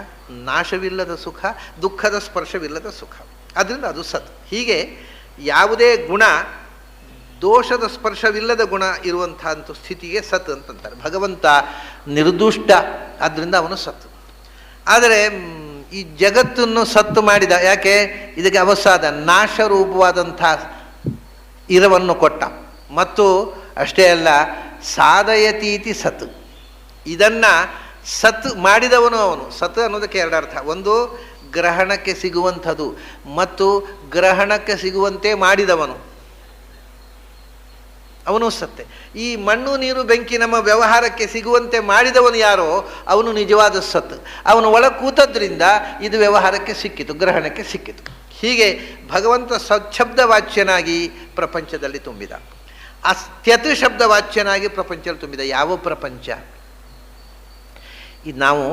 Speaker 1: ನಾಶವಿಲ್ಲದ ಸುಖ, ದುಃಖದ ಸ್ಪರ್ಶವಿಲ್ಲದ ಸುಖ. ಅದರಿಂದ ಅದು ಸತ್. ಹೀಗೆ ಯಾವುದೇ ಗುಣ, ದೋಷದ ಸ್ಪರ್ಶವಿಲ್ಲದ ಗುಣ ಇರುವಂಥ ಸ್ಥಿತಿಗೆ ಸತ್ ಅಂತಂತಾರೆ. ಭಗವಂತ ನಿರ್ದುಷ್ಟ, ಆದ್ದರಿಂದ ಅವನು ಸತ್. ಆದರೆ ಈ ಜಗತ್ತನ್ನು ಸತ್ತು ಮಾಡಿದ, ಯಾಕೆ? ಇದಕ್ಕೆ ಅವಸಾದ ನಾಶರೂಪವಾದಂಥ ಇರವನ್ನು ಕೊಟ್ಟ. ಮತ್ತು ಅಷ್ಟೇ ಅಲ್ಲ, ಸಾಧಯತೀತಿ ಸತ್, ಇದನ್ನು ಸತ್ ಮಾಡಿದವನು ಅವನು. ಸತ್ ಅನ್ನೋದಕ್ಕೆ 2 ಅರ್ಥ. ಒಂದು ಗ್ರಹಣಕ್ಕೆ ಸಿಗುವಂಥದ್ದು ಮತ್ತು ಗ್ರಹಣಕ್ಕೆ ಸಿಗುವಂತೆ ಮಾಡಿದವನು, ಅವನು ಸತ್ತೆ. ಈ ಮಣ್ಣು ನೀರು ಬೆಂಕಿ ನಮ್ಮ ವ್ಯವಹಾರಕ್ಕೆ ಸಿಗುವಂತೆ ಮಾಡಿದವನು ಯಾರೋ ಅವನು ನಿಜವಾದ ಸತ್. ಅವನು ಒಳ ಕೂತದ್ರಿಂದ ಇದು ವ್ಯವಹಾರಕ್ಕೆ ಸಿಕ್ಕಿತು, ಗ್ರಹಣಕ್ಕೆ ಸಿಕ್ಕಿತು. ಹೀಗೆ ಭಗವಂತ ಸಚ್ಛಬ್ದ ವಾಚ್ಯನಾಗಿ ಪ್ರಪಂಚದಲ್ಲಿ ತುಂಬಿದ, ಅತ್ಯತ್ ಶಬ್ದ ವಾಚ್ಯನಾಗಿ ಪ್ರಪಂಚದಲ್ಲಿ ತುಂಬಿದ. ಯಾವ ಪ್ರಪಂಚ? ಇದು ನಾವು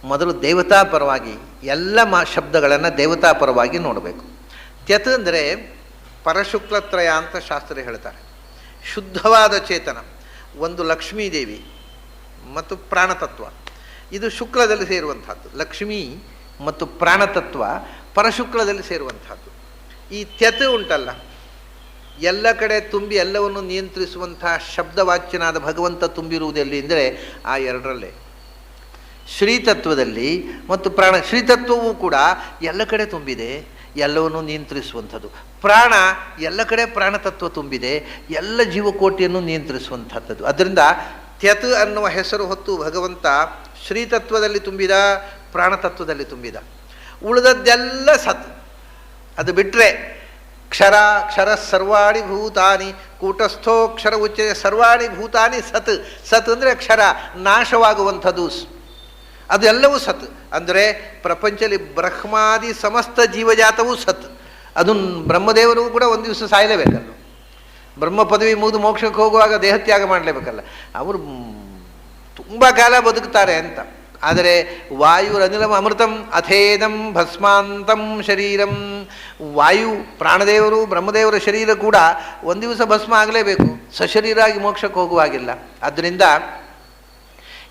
Speaker 1: ಮೊದಲು ದೇವತಾ ಪರವಾಗಿ ಎಲ್ಲ ಶಬ್ದಗಳನ್ನು ದೇವತಾ ಪರವಾಗಿ ನೋಡಬೇಕು. ತ್ಯತ್ ಅಂದರೆ ಪರಶುಕ್ಲತ್ರಯ ಅಂತ ಶಾಸ್ತ್ರ ಹೇಳ್ತಾರೆ. ಶುದ್ಧವಾದ ಚೇತನ, ಒಂದು ಲಕ್ಷ್ಮೀದೇವಿ ಮತ್ತು ಪ್ರಾಣತತ್ವ, ಇದು ಶುಕ್ಲದಲ್ಲಿ ಸೇರುವಂಥದ್ದು. ಲಕ್ಷ್ಮೀ ಮತ್ತು ಪ್ರಾಣತತ್ವ ಪರಶುಕ್ಲದಲ್ಲಿ ಸೇರುವಂಥದ್ದು. ಈ ತ್ಯತ್ ಉಂಟಲ್ಲ, ಎಲ್ಲ ಕಡೆ ತುಂಬಿ ಎಲ್ಲವನ್ನು ನಿಯಂತ್ರಿಸುವಂಥ ಶಬ್ದವಾಚ್ಯನಾದ ಭಗವಂತ ತುಂಬಿರುವುದೆಲ್ಲಿ ಅಂದರೆ ಆ 2ರಲ್ಲೇ, ಶ್ರೀತತ್ವದಲ್ಲಿ ಮತ್ತು ಪ್ರಾಣ. ಶ್ರೀತತ್ವವೂ ಕೂಡ ಎಲ್ಲ ಕಡೆ ತುಂಬಿದೆ, ಎಲ್ಲವನ್ನು ನಿಯಂತ್ರಿಸುವಂಥದ್ದು. ಪ್ರಾಣ ಎಲ್ಲ ಕಡೆ ಪ್ರಾಣತತ್ವ ತುಂಬಿದೆ, ಎಲ್ಲ ಜೀವಕೋಟಿಯನ್ನು ನಿಯಂತ್ರಿಸುವಂಥದ್ದು. ಅದರಿಂದ ತ್ಯತ್ ಅನ್ನುವ ಹೆಸರು ಹೊತ್ತು ಭಗವಂತ ಶ್ರೀತತ್ವದಲ್ಲಿ ತುಂಬಿದ, ಪ್ರಾಣತತ್ವದಲ್ಲಿ ತುಂಬಿದ. ಉಳಿದದ್ದೆಲ್ಲ ಸತ್. ಅದು ಬಿಟ್ಟರೆ ಕ್ಷರ, ಕ್ಷರ ಸರ್ವಾಣಿ ಭೂತಾನಿ ಕೂಟಸ್ಥೋಕ್ಷರ ಉಚ್ಚಯ ಸರ್ವಾಣಿ ಭೂತಾನಿ ಸತ್. ಸತ್ ಅಂದರೆ ಅಕ್ಷರ, ನಾಶವಾಗುವಂಥದ್ದು, ಅದೆಲ್ಲವೂ ಸತ್. ಅಂದರೆ ಪ್ರಪಂಚದಲ್ಲಿ ಬ್ರಹ್ಮಾದಿ ಸಮಸ್ತ ಜೀವಜಾತವೂ ಸತ್. ಅದು ಬ್ರಹ್ಮದೇವರು ಕೂಡ ಒಂದು ದಿವಸ ಸಾಯಲೇಬೇಕಲ್ಲ. ಬ್ರಹ್ಮ ಪದವಿ ಮುಗಿದು ಮೋಕ್ಷಕ್ಕೆ ಹೋಗುವಾಗ ದೇಹತ್ಯಾಗ ಮಾಡಲೇಬೇಕಲ್ಲ. ಅವರು ತುಂಬ ಕಾಲ ಬದುಕ್ತಾರೆ ಅಂತ. ಆದರೆ ವಾಯುರನಿಲಂ ಅಮೃತಂ ಅಥೇದಂ ಭಸ್ಮಾಂತಂ ಶರೀರಂ, ವಾಯು ಪ್ರಾಣದೇವರು ಬ್ರಹ್ಮದೇವರ ಶರೀರ ಕೂಡ ಒಂದು ದಿವಸ ಭಸ್ಮ ಆಗಲೇಬೇಕು, ಸಶರೀರಾಗಿ ಮೋಕ್ಷಕ್ಕೆ ಹೋಗುವಾಗಿಲ್ಲ. ಆದ್ದರಿಂದ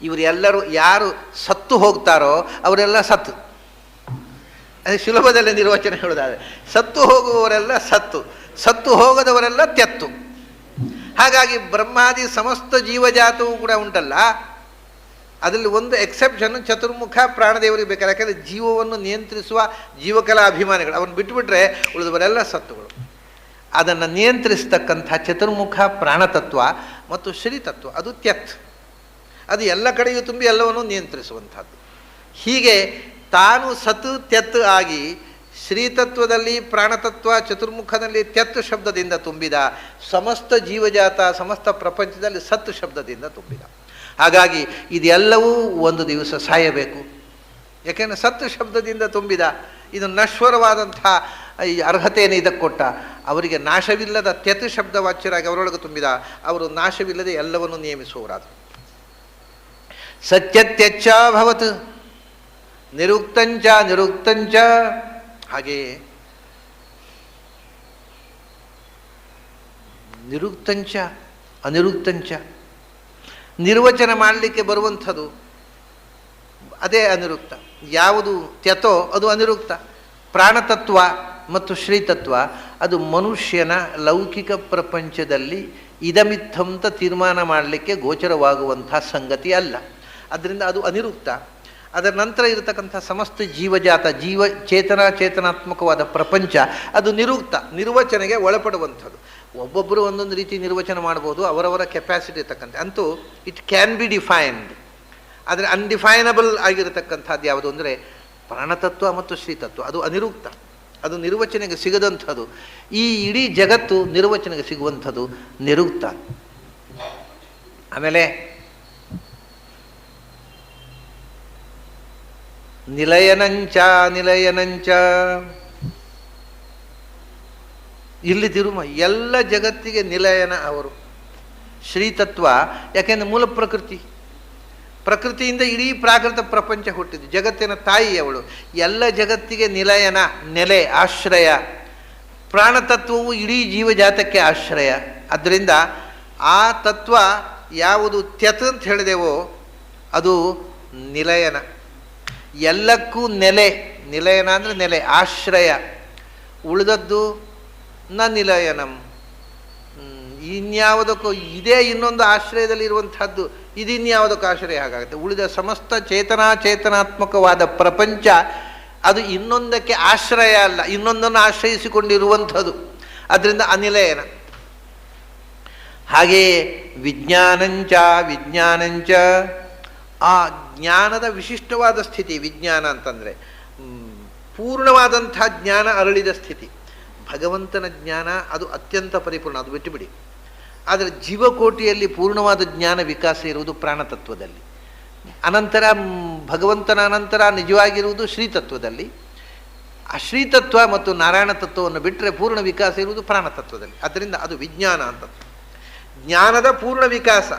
Speaker 1: ಇವರೆಲ್ಲರೂ ಯಾರು ಸತ್ತು ಹೋಗ್ತಾರೋ ಅವರೆಲ್ಲ ಸತ್ತು. ಅದೇ ಸುಲಭದಲ್ಲಿ ನಿರ್ವಚನ ಹೇಳೋದಾದರೆ ಸತ್ತು ಹೋಗುವವರೆಲ್ಲ ಸತ್ತು, ಸತ್ತು ಹೋಗದವರೆಲ್ಲ ತ್ಯತ್ತು. ಹಾಗಾಗಿ ಬ್ರಹ್ಮಾದಿ ಸಮಸ್ತ ಜೀವಜಾತವೂ ಕೂಡ ಉಂಟಲ್ಲ, ಅದರಲ್ಲಿ ಒಂದು ಎಕ್ಸೆಪ್ಷನ್ ಚತುರ್ಮುಖ ಪ್ರಾಣದೇವರಿಗೆ ಬೇಕಾದ್ರೆ. ಯಾಕಂದರೆ ಜೀವವನ್ನು ನಿಯಂತ್ರಿಸುವ ಜೀವಕಲಾ ಅಭಿಮಾನಿಗಳು, ಅವನು ಬಿಟ್ಟುಬಿಟ್ರೆ ಉಳಿದವರೆಲ್ಲ ಸತ್ತುಗಳು. ಅದನ್ನು ನಿಯಂತ್ರಿಸ್ತಕ್ಕಂಥ ಚತುರ್ಮುಖ ಪ್ರಾಣತತ್ವ ಮತ್ತು ಶ್ರೀತತ್ವ, ಅದು ತ್ಯತ್. ಅದು ಎಲ್ಲ ಕಡೆಯೂ ತುಂಬಿ ಎಲ್ಲವನ್ನು ನಿಯಂತ್ರಿಸುವಂಥದ್ದು. ಹೀಗೆ ತಾನು ಸತ್ ತ್ಯತ್ ಆಗಿ ಶ್ರೀತತ್ವದಲ್ಲಿ ಪ್ರಾಣತತ್ವ, ಚತುರ್ಮುಖದಲ್ಲಿ ತ್ಯತ್ ಶಬ್ದದಿಂದ ತುಂಬಿದ, ಸಮಸ್ತ ಜೀವಜಾತ ಸಮಸ್ತ ಪ್ರಪಂಚದಲ್ಲಿ ಸತ್ ಶಬ್ದದಿಂದ ತುಂಬಿದ. ಹಾಗಾಗಿ ಇದೆಲ್ಲವೂ ಒಂದು ದಿವಸ ಸಾಯಬೇಕು. ಯಾಕೆಂದರೆ ಸತ್ ಶಬ್ದದಿಂದ ತುಂಬಿದ, ಇದು ನಶ್ವರವಾದಂಥ ಈ ಅರ್ಹತೆಯನ್ನು ಇದಕ್ಕೆ ಕೊಟ್ಟ. ಅವರಿಗೆ ನಾಶವಿಲ್ಲದ ತ್ಯತ್ ಶಬ್ದ ವಾಚ್ಯರಾಗಿ ಅವರೊಳಗೆ ತುಂಬಿದ, ಅವರು ನಾಶವಿಲ್ಲದೆ ಎಲ್ಲವನ್ನು ನಿಯಮಿಸುವರಾದರು. ಸತ್ಯತ್ಯಚ್ಚಾಭವತ್ ನಿರುಕ್ತಂಚ ನಿರುಕ್ತಂಚ. ಹಾಗೆಯೇ ನಿರುಕ್ತಂಚ ಅನಿರುಕ್ತಂಚ, ನಿರ್ವಚನ ಮಾಡಲಿಕ್ಕೆ ಬರುವಂಥದ್ದು ಅದೇ ಅನಿರುಕ್ತ. ಯಾವುದು ತ್ಯತೋ ಅದು ಅನಿರುಕ್ತ. ಪ್ರಾಣತತ್ವ ಮತ್ತು ಶ್ರೀತತ್ವ ಅದು ಮನುಷ್ಯನ ಲೌಕಿಕ ಪ್ರಪಂಚದಲ್ಲಿ ಇದಮಿತ್ತಂತ ತೀರ್ಮಾನ ಮಾಡಲಿಕ್ಕೆ ಗೋಚರವಾಗುವಂಥ ಸಂಗತಿ ಅಲ್ಲ. ಅದರಿಂದ ಅದು ಅನಿರುಕ್ತ. ಅದರ ನಂತರ ಇರತಕ್ಕಂಥ ಸಮಸ್ತ ಜೀವಜಾತ, ಚೇತನಾತ್ಮಕವಾದ ಪ್ರಪಂಚ ಅದು ನಿರುಕ್ತ, ನಿರ್ವಚನೆಗೆ ಒಳಪಡುವಂಥದ್ದು. ಒಬ್ಬೊಬ್ಬರು ಒಂದೊಂದು ರೀತಿ ನಿರ್ವಚನ ಮಾಡ್ಬೋದು, ಅವರವರ ಕೆಪಾಸಿಟಿ ಇರ್ತಕ್ಕಂಥ. ಅಂತೂ ಇಟ್ ಕ್ಯಾನ್ ಬಿ ಡಿಫೈನ್ಡ್. ಆದರೆ ಅನ್ಡಿಫೈನಬಲ್ ಆಗಿರತಕ್ಕಂಥದ್ದು ಯಾವುದು ಅಂದರೆ ಪ್ರಾಣತತ್ವ ಮತ್ತು ಶ್ರೀತತ್ವ, ಅದು ಅನಿರುಕ್ತ, ಅದು ನಿರ್ವಚನೆಗೆ ಸಿಗದಂಥದ್ದು. ಈ ಇಡೀ ಜಗತ್ತು ನಿರ್ವಚನೆಗೆ ಸಿಗುವಂಥದ್ದು ನಿರುಕ್ತ. ಆಮೇಲೆ ನಿಲಯನಂಚ ನಿಲಯನಂಚ, ಇಲ್ಲಿ ತಿರುಮ ಎಲ್ಲ ಜಗತ್ತಿಗೆ ನಿಲಯನ ಅವರು ಶ್ರೀತತ್ವ. ಯಾಕೆಂದರೆ ಮೂಲ ಪ್ರಕೃತಿ, ಪ್ರಕೃತಿಯಿಂದ ಇಡೀ ಪ್ರಾಕೃತ ಪ್ರಪಂಚ ಹುಟ್ಟಿದ್ದು. ಜಗತ್ತಿನ ತಾಯಿ ಅವಳು, ಎಲ್ಲ ಜಗತ್ತಿಗೆ ನಿಲಯನ, ನೆಲೆ, ಆಶ್ರಯ. ಪ್ರಾಣತತ್ವವು ಇಡೀ ಜೀವಜಾತಕ್ಕೆ ಆಶ್ರಯ. ಆದ್ದರಿಂದ ಆ ತತ್ವ ಯಾವುದು ತ್ಯತ್ ಅಂತ ಹೇಳಿದೆವೋ ಅದು ನಿಲಯನ, ಎಲ್ಲಕ್ಕೂ ನೆಲೆ. ನಿಲಯನ ಅಂದರೆ ನೆಲೆ, ಆಶ್ರಯ. ಉಳಿದದ್ದು ನ ನಿಲಯನಂ, ಇನ್ಯಾವುದಕ್ಕೂ ಇದೇ ಇನ್ನೊಂದು ಆಶ್ರಯದಲ್ಲಿ ಇರುವಂಥದ್ದು, ಇದಿನ್ಯಾವುದಕ್ಕೂ ಆಶ್ರಯ ಹಾಗಾಗುತ್ತೆ. ಉಳಿದ ಸಮಸ್ತ ಚೇತನಾತ್ಮಕವಾದ ಪ್ರಪಂಚ ಅದು ಇನ್ನೊಂದಕ್ಕೆ ಆಶ್ರಯ ಅಲ್ಲ, ಇನ್ನೊಂದನ್ನು ಆಶ್ರಯಿಸಿಕೊಂಡಿರುವಂಥದ್ದು. ಅದರಿಂದ ಅನಿಲಯನ. ಹಾಗೆಯೇ ವಿಜ್ಞಾನಂಚ ಆ ಜ್ಞಾನದ ವಿಶಿಷ್ಟವಾದ ಸ್ಥಿತಿ. ವಿಜ್ಞಾನ ಅಂತಂದರೆ ಪೂರ್ಣವಾದಂಥ ಜ್ಞಾನ ಅರಳಿದ ಸ್ಥಿತಿ. ಭಗವಂತನ ಜ್ಞಾನ ಅದು ಅತ್ಯಂತ ಪರಿಪೂರ್ಣ, ಅದು ಬಿಟ್ಟುಬಿಡಿ. ಆದರೆ ಜೀವಕೋಟಿಯಲ್ಲಿ ಪೂರ್ಣವಾದ ಜ್ಞಾನ ವಿಕಾಸ ಇರುವುದು ಪ್ರಾಣತತ್ವದಲ್ಲಿ. ಅನಂತರ ಭಗವಂತನ ಅನಂತರ ನಿಜವಾಗಿರುವುದು ಶ್ರೀತತ್ವದಲ್ಲಿ. ಆ ಶ್ರೀತತ್ವ ಮತ್ತು ನಾರಾಯಣ ತತ್ವವನ್ನು ಬಿಟ್ಟರೆ ಪೂರ್ಣ ವಿಕಾಸ ಇರುವುದು ಪ್ರಾಣತತ್ವದಲ್ಲಿ. ಅದರಿಂದ ಅದು ವಿಜ್ಞಾನ ಅಂತ. ಜ್ಞಾನದ ಪೂರ್ಣ ವಿಕಾಸ.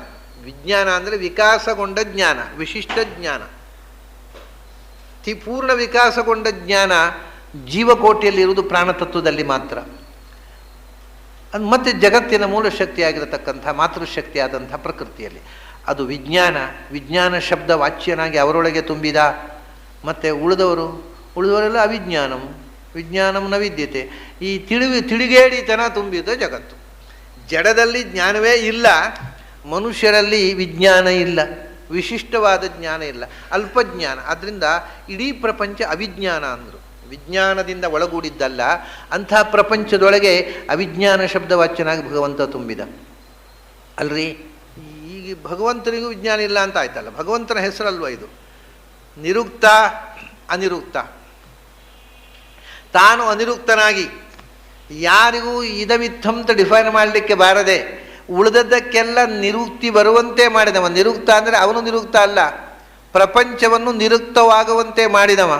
Speaker 1: ವಿಜ್ಞಾನ ಅಂದರೆ ವಿಕಾಸಗೊಂಡ ಜ್ಞಾನ, ವಿಶಿಷ್ಟ ಜ್ಞಾನ. ಪೂರ್ಣ ವಿಕಾಸಗೊಂಡ ಜ್ಞಾನ ಜೀವಕೋಟಿಯಲ್ಲಿರುವುದು ಪ್ರಾಣತತ್ವದಲ್ಲಿ ಮಾತ್ರ. ಅದು ಮತ್ತೆ ಜಗತ್ತಿನ ಮೂಲ ಶಕ್ತಿಯಾಗಿರತಕ್ಕಂಥ ಮಾತೃಶಕ್ತಿಯಾದಂಥ ಪ್ರಕೃತಿಯಲ್ಲಿ ಅದು ವಿಜ್ಞಾನ. ವಿಜ್ಞಾನ ಶಬ್ದ ವಾಚ್ಯನಾಗಿ ಅವರೊಳಗೆ ತುಂಬಿದ. ಮತ್ತು ಉಳಿದವರೆಲ್ಲ ಅವಿಜ್ಞಾನಂ, ವಿಜ್ಞಾನಂ ನ ವಿದ್ಯತೆ. ಈ ತಿಳಿಗೇಡಿತನ ತುಂಬಿದ ಜಗತ್ತು. ಜಡದಲ್ಲಿ ಜ್ಞಾನವೇ ಇಲ್ಲ, ಮನುಷ್ಯರಲ್ಲಿ ವಿಜ್ಞಾನ ಇಲ್ಲ, ವಿಶಿಷ್ಟವಾದ ಜ್ಞಾನ ಇಲ್ಲ, ಅಲ್ಪಜ್ಞಾನ. ಆದ್ದರಿಂದ ಇಡೀ ಪ್ರಪಂಚ ಅವಿಜ್ಞಾನ ಅಂದರು. ವಿಜ್ಞಾನದಿಂದ ಒಳಗೂಡಿದ್ದಲ್ಲ, ಅಂಥ ಪ್ರಪಂಚದೊಳಗೆ ಅವಿಜ್ಞಾನ ಶಬ್ದವಾಚ್ಯನಾಗಿ ಭಗವಂತ ತುಂಬಿದ. ಅಲ್ರಿ, ಈಗ ಭಗವಂತನಿಗೂ ವಿಜ್ಞಾನ ಇಲ್ಲ ಅಂತ ಆಯ್ತಲ್ಲ, ಭಗವಂತನ ಹೆಸರಲ್ವ ಇದು. ನಿರುಕ್ತ ಅನಿರುಕ್ತ. ತಾನು ಅನಿರುಕ್ತನಾಗಿ ಯಾರಿಗೂ ಇದಮಿತ್ತಂತ ಡಿಫೈನ್ ಮಾಡಲಿಕ್ಕೆ ಬಾರದೆ ಉಳಿದದ್ದಕ್ಕೆಲ್ಲ ನಿರುಕ್ತಿ ಬರುವಂತೆ ಮಾಡಿದವ. ನಿರುಕ್ತ ಅಂದರೆ ಅವನು ನಿರುಕ್ತ ಅಲ್ಲ, ಪ್ರಪಂಚವನ್ನು ನಿರುಕ್ತವಾಗುವಂತೆ ಮಾಡಿದವ.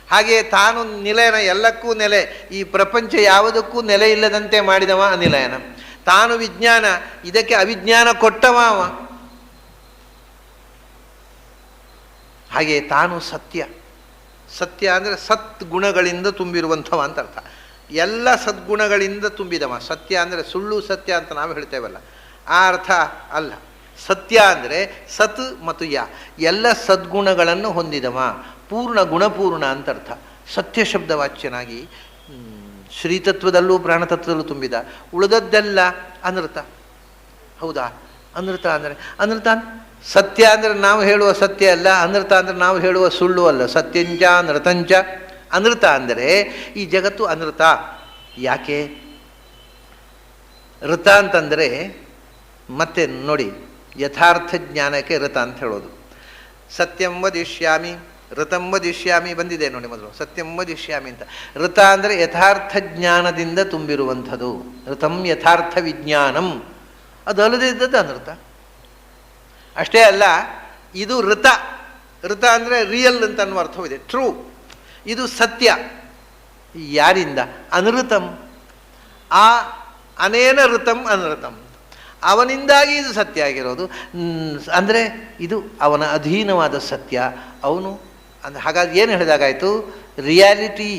Speaker 1: ಹಾಗೆಯೇ ತಾನು ನಿಲಯನ, ಎಲ್ಲಕ್ಕೂ ನೆಲೆ. ಈ ಪ್ರಪಂಚ ಯಾವುದಕ್ಕೂ ನೆಲೆ ಇಲ್ಲದಂತೆ ಮಾಡಿದವ ಅನಿಲಯನ. ತಾನು ವಿಜ್ಞಾನ, ಇದಕ್ಕೆ ಅವಿಜ್ಞಾನ ಕೊಟ್ಟವ ಅವ. ಹಾಗೆಯೇ ತಾನು ಸತ್ಯ. ಸತ್ಯ ಅಂದರೆ ಸದ್ಗುಣಗಳಿಂದ ತುಂಬಿರುವಂಥವ ಅಂತ ಅರ್ಥ. ಎಲ್ಲ ಸದ್ಗುಣಗಳಿಂದ ತುಂಬಿದವ. ಸತ್ಯ ಅಂದರೆ ಸುಳ್ಳು ಸತ್ಯ ಅಂತ ನಾವು ಹೇಳ್ತೇವಲ್ಲ, ಆ ಅರ್ಥ ಅಲ್ಲ. ಸತ್ಯ ಅಂದರೆ ಸತ್ ಮತ್ತು ಯ, ಎಲ್ಲ ಸದ್ಗುಣಗಳನ್ನು ಹೊಂದಿದವ, ಪೂರ್ಣ ಗುಣಪೂರ್ಣ ಅಂತ ಅರ್ಥ. ಸತ್ಯ ಶಬ್ದವಾಚ್ಯನಾಗಿ ಶ್ರೀತತ್ವದಲ್ಲೂ ಪ್ರಾಣತತ್ವದಲ್ಲೂ ತುಂಬಿದ. ಉಳಿದದ್ದೆಲ್ಲ ಅನೃತ. ಹೌದಾ? ಅನೃತ ಅಂದರೆ ಸತ್ಯ ಅಂದರೆ ನಾವು ಹೇಳುವ ಸತ್ಯ ಅಲ್ಲ, ಅನೃತ ಅಂದರೆ ನಾವು ಹೇಳುವ ಸುಳ್ಳು ಅಲ್ಲ. ಸತ್ಯಂಚ ನೃತಂಚ. ಅನೃತ ಅಂದರೆ ಈ ಜಗತ್ತು ಅನೃತ. ಯಾಕೆ ಋತ ಅಂತಂದರೆ? ಮತ್ತೆ ನೋಡಿ, ಯಥಾರ್ಥ ಜ್ಞಾನಕ್ಕೆ ಋತ ಅಂತ ಹೇಳೋದು. ಸತ್ಯಂ ವದಿಷ್ಯಾಮಿ, ಋತಂ ವದಿಷ್ಯಾಮಿ ಬಂದಿದೆ ನೋಡಿ ಮೊದಲು. ಸತ್ಯಂ ವದಿಷ್ಯಾಮಿ ಅಂತ. ಋತ ಅಂದರೆ ಯಥಾರ್ಥ ಜ್ಞಾನದಿಂದ ತುಂಬಿರುವಂಥದ್ದು. ಋತಂ ಯಥಾರ್ಥ ವಿಜ್ಞಾನಂ. ಅದು ಅಲ್ಲದೆ ಇದ್ದದ್ದು ಅನೃತ. ಅಷ್ಟೇ ಅಲ್ಲ, ಇದು ಋತ. ಋತ ಅಂದರೆ ರಿಯಲ್ ಅಂತ ಅನ್ನುವ ಅರ್ಥವಿದೆ, ಟ್ರೂ. ಇದು ಸತ್ಯ. ಯಾರಿಂದ? ಅನೃತಂ. ಆ ಅನೇನ ಋತಂ ಅನೃತಂ. ಅವನಿಂದಾಗಿ ಇದು ಸತ್ಯ ಆಗಿರೋದು. ಅಂದರೆ ಇದು ಅವನ ಅಧೀನವಾದ ಸತ್ಯ. ಅವನು ಹಾಗಾಗಿ ಏನು ಹೇಳಿದಾಗಾಯಿತು? ರಿಯಾಲಿಟಿ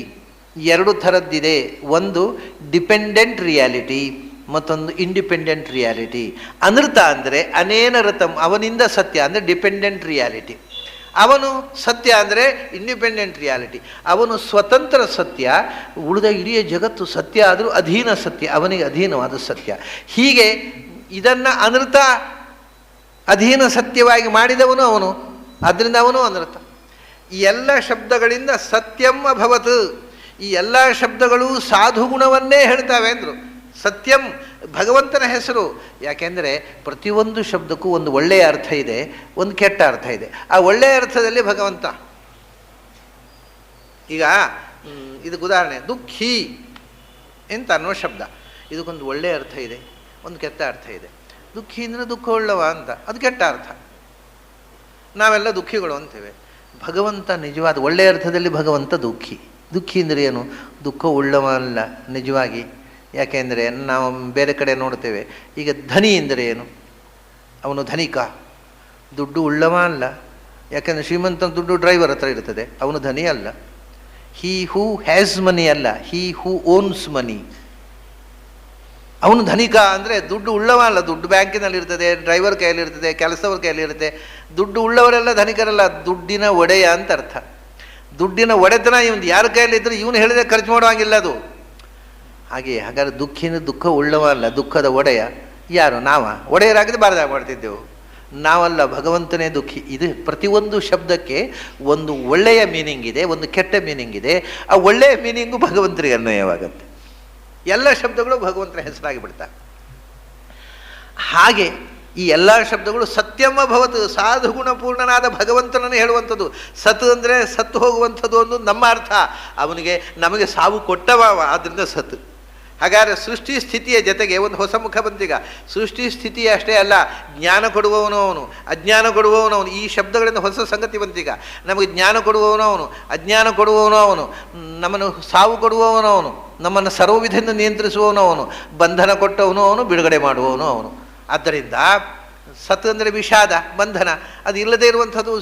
Speaker 1: ಎರಡು ಥರದ್ದಿದೆ. ಒಂದು ಡಿಪೆಂಡೆಂಟ್ ರಿಯಾಲಿಟಿ, ಮತ್ತೊಂದು ಇಂಡಿಪೆಂಡೆಂಟ್ ರಿಯಾಲಿಟಿ. ಅನೃತ ಅಂದರೆ ಅನೇನ ಋತಂ, ಅವನಿಂದ ಸತ್ಯ ಅಂದರೆ ಡಿಪೆಂಡೆಂಟ್ ರಿಯಾಲಿಟಿ. ಅವನು ಸತ್ಯ ಅಂದರೆ ಇಂಡಿಪೆಂಡೆಂಟ್ ರಿಯಾಲಿಟಿ. ಅವನು ಸ್ವತಂತ್ರ ಸತ್ಯ, ಉಳಿದ ಇಡೀ ಜಗತ್ತು ಸತ್ಯ ಆದರೂ ಅಧೀನ ಸತ್ಯ, ಅವನಿಗೆ ಅಧೀನವಾದ ಸತ್ಯ. ಹೀಗೆ ಇದನ್ನು ಅನೃತ ಅಧೀನ ಸತ್ಯವಾಗಿ ಮಾಡಿದವನು ಅವನು. ಆದ್ದರಿಂದ ಅವನು ಅನೃತ. ಈ ಎಲ್ಲ ಶಬ್ದಗಳಿಂದ ಸತ್ಯಂ ಅಭವತ್. ಈ ಎಲ್ಲ ಶಬ್ದಗಳು ಸಾಧುಗುಣವನ್ನೇ ಹೇಳ್ತಾವೆ ಅಂದರು. ಸತ್ಯಂ ಭಗವಂತನ ಹೆಸರು. ಯಾಕೆಂದರೆ ಪ್ರತಿಯೊಂದು ಶಬ್ದಕ್ಕೂ ಒಂದು ಒಳ್ಳೆಯ ಅರ್ಥ ಇದೆ, ಒಂದು ಕೆಟ್ಟ ಅರ್ಥ ಇದೆ. ಆ ಒಳ್ಳೆಯ ಅರ್ಥದಲ್ಲಿ ಭಗವಂತ. ಈಗ ಇದಕ್ಕೆ ಉದಾಹರಣೆ, ದುಃಖಿ ಅಂತ ಅನ್ನೋ ಶಬ್ದ. ಇದಕ್ಕೊಂದು ಒಳ್ಳೆಯ ಅರ್ಥ ಇದೆ, ಒಂದು ಕೆಟ್ಟ ಅರ್ಥ ಇದೆ. ದುಃಖಿ ಅಂದರೆ ದುಃಖ ಉಳ್ಳವ ಅಂತ, ಅದು ಕೆಟ್ಟ ಅರ್ಥ. ನಾವೆಲ್ಲ ದುಃಖಿಗಳು ಅಂತೇವೆ. ಭಗವಂತ ನಿಜವಾದ ಒಳ್ಳೆಯ ಅರ್ಥದಲ್ಲಿ ಭಗವಂತ ದುಃಖಿ. ದುಃಖಿ ಅಂದರೆ ಏನು? ದುಃಖ ಉಳ್ಳವ ಅಲ್ಲ ನಿಜವಾಗಿ. ಯಾಕೆಂದರೆ ನಾವು ಬೇರೆ ಕಡೆ ನೋಡ್ತೇವೆ. ಈಗ ಧನಿ ಎಂದರೆ ಏನು? ಅವನು ಧನಿಕ. ದುಡ್ಡು ಉಳ್ಳವ ಅಲ್ಲ. ಯಾಕೆಂದರೆ ಶ್ರೀಮಂತನ ದುಡ್ಡು ಡ್ರೈವರ್ ಹತ್ರ ಇರ್ತದೆ, ಅವನು ಧನಿ ಅಲ್ಲ. ಹೀ ಹೂ ಹ್ಯಾಸ್ ಮನಿ ಅಲ್ಲ, ಹೀ ಹೂ ಓನ್ಸ್ ಮನಿ. ಅವನು ಧನಿಕ ಅಂದರೆ ದುಡ್ಡು ಉಳ್ಳವ ಅಲ್ಲ. ದುಡ್ಡು ಬ್ಯಾಂಕಿನಲ್ಲಿರ್ತದೆ, ಡ್ರೈವರ್ ಕೈಯಲ್ಲಿರ್ತದೆ, ಕೆಲಸವ್ರ ಕೈಯಲ್ಲಿರುತ್ತೆ. ದುಡ್ಡು ಉಳ್ಳವರೆಲ್ಲ ಧನಿಕರಲ್ಲ, ದುಡ್ಡಿನ ಒಡೆಯ ಅಂತ ಅರ್ಥ. ದುಡ್ಡಿನ ಒಡೆತನ ಇವನು ಯಾರ ಕೈಯಲ್ಲಿದ್ದರೆ ಇವನು ಹೇಳಿದ್ರೆ ಖರ್ಚು ಮಾಡುವಂಗಿಲ್ಲ ಅದು. ಹಾಗಾದ್ರೆ ದುಃಖ ಉಳ್ಳವ ಅಲ್ಲ, ದುಃಖದ ಒಡೆಯ ಯಾರು? ನಾವ ಒಡೆಯರಾಗದೆ ಬಾರದಾಗ ಮಾಡ್ತಿದ್ದೆವು. ನಾವಲ್ಲ, ಭಗವಂತನೇ ದುಃಖಿ. ಇದು ಪ್ರತಿಯೊಂದು ಶಬ್ದಕ್ಕೆ ಒಂದು ಒಳ್ಳೆಯ ಮೀನಿಂಗ್ ಇದೆ, ಒಂದು ಕೆಟ್ಟ ಮೀನಿಂಗ್ ಇದೆ. ಆ ಒಳ್ಳೆಯ ಮೀನಿಂಗು ಭಗವಂತರಿಗೆ ಅನ್ವಯವಾಗುತ್ತೆ. ಎಲ್ಲ ಶಬ್ದಗಳು ಭಗವಂತನ ಹೆಸರಾಗಿ ಬಿಡ್ತಾರೆ. ಹಾಗೆ ಈ ಎಲ್ಲ ಶಬ್ದಗಳು ಸತ್ಯಮ್ಮ ಭವತು, ಸಾಧು ಗುಣಪೂರ್ಣನಾದ ಭಗವಂತನನ್ನು ಹೇಳುವಂಥದ್ದು. ಸತ್ ಅಂದರೆ ಸತ್ತು ಹೋಗುವಂಥದ್ದು ಒಂದು ನಮ್ಮ ಅರ್ಥ. ಅವನಿಗೆ ನಮಗೆ ಸಾವು ಕೊಟ್ಟವ, ಆದ್ದರಿಂದ ಸತ್. ಹಾಗಾದರೆ ಸೃಷ್ಟಿ ಸ್ಥಿತಿಯ ಜೊತೆಗೆ ಒಂದು ಹೊಸ ಮುಖ ಬಂತೀಗ. ಸೃಷ್ಟಿ ಸ್ಥಿತಿ ಅಷ್ಟೇ ಅಲ್ಲ, ಜ್ಞಾನ ಕೊಡುವವನು ಅವನು, ಅಜ್ಞಾನ ಕೊಡುವವನು ಅವನು. ಈ ಶಬ್ದಗಳಿಂದ ಹೊಸ ಸಂಗತಿ ಬಂತೀಗ. ನಮಗೆ ಜ್ಞಾನ ಕೊಡುವವನು ಅವನು, ಅಜ್ಞಾನ ಕೊಡುವವನು ಅವನು, ನಮ್ಮನ್ನು ಸಾವು ಕೊಡುವವನು ಅವನು, ನಮ್ಮನ್ನು ಸರ್ವವಿಧದಿಂದ ನಿಯಂತ್ರಿಸುವವನು ಅವನು, ಬಂಧನ ಕೊಟ್ಟವನು ಅವನು, ಬಿಡುಗಡೆ ಮಾಡುವವನು ಅವನು. ಆದ್ದರಿಂದ ಸತ್ ಅಂದರೆ ವಿಷಾದ, ಬಂಧನ, ಅದು ಇಲ್ಲದೇ ಇರುವಂಥದ್ದು.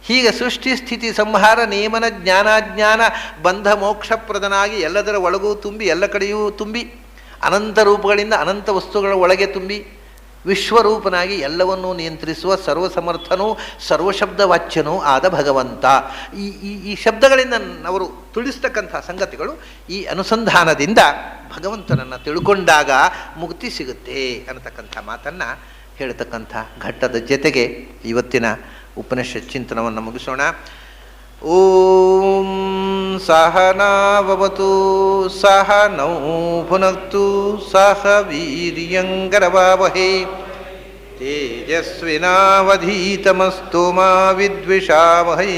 Speaker 1: ಹೀಗೆ ಸೃಷ್ಟಿ ಸ್ಥಿತಿ ಸಂಹಾರ ನಿಯಮನ ಜ್ಞಾನಾಜ್ಞಾನ ಬಂಧ ಮೋಕ್ಷಪ್ರದನಾಗಿ ಎಲ್ಲದರ ಒಳಗೂ ತುಂಬಿ ಎಲ್ಲ ಕಡೆಯೂ ತುಂಬಿ ಅನಂತ ರೂಪಗಳಿಂದ ಅನಂತ ವಸ್ತುಗಳ ಒಳಗೆ ತುಂಬಿ ವಿಶ್ವರೂಪನಾಗಿ ಎಲ್ಲವನ್ನೂ ನಿಯಂತ್ರಿಸುವ ಸರ್ವಸಮರ್ಥನೂ ಸರ್ವಶಬ್ದವಾಚ್ಯನೂ ಆದ ಭಗವಂತ. ಈ ಶಬ್ದಗಳಿಂದ ಅವರು ತಿಳಿಸ್ತಕ್ಕಂಥ ಸಂಗತಿಗಳು ಈ ಅನುಸಂಧಾನದಿಂದ ಭಗವಂತನನ್ನು ತಿಳ್ಕೊಂಡಾಗ ಮುಕ್ತಿ ಸಿಗುತ್ತೆ ಅನ್ನತಕ್ಕಂಥ ಮಾತನ್ನು ಹೇಳ್ತಕ್ಕಂಥ ಘಟ್ಟದ ಜೊತೆಗೆ ಇವತ್ತಿನ ಉಪನಿಷತ್ ಚಿಂತನವನ್ನು ಮುಗಿಸೋಣ. ಓಂ ಸಹನಾವವತು ಸಹನೌ ಭುನಕ್ತು ಸಹ ವೀರ್ಯಂಕರವಾವಹೈ ತೇಜಸ್ವಿನಾವಧೀತಮಸ್ತು ಮಾ ವಿದ್ವಿಷಾವಹೈ.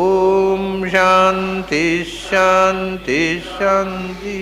Speaker 1: ಓಂ ಶಾಂತಿ ಶಾಂತಿ ಶಾಂತಿ.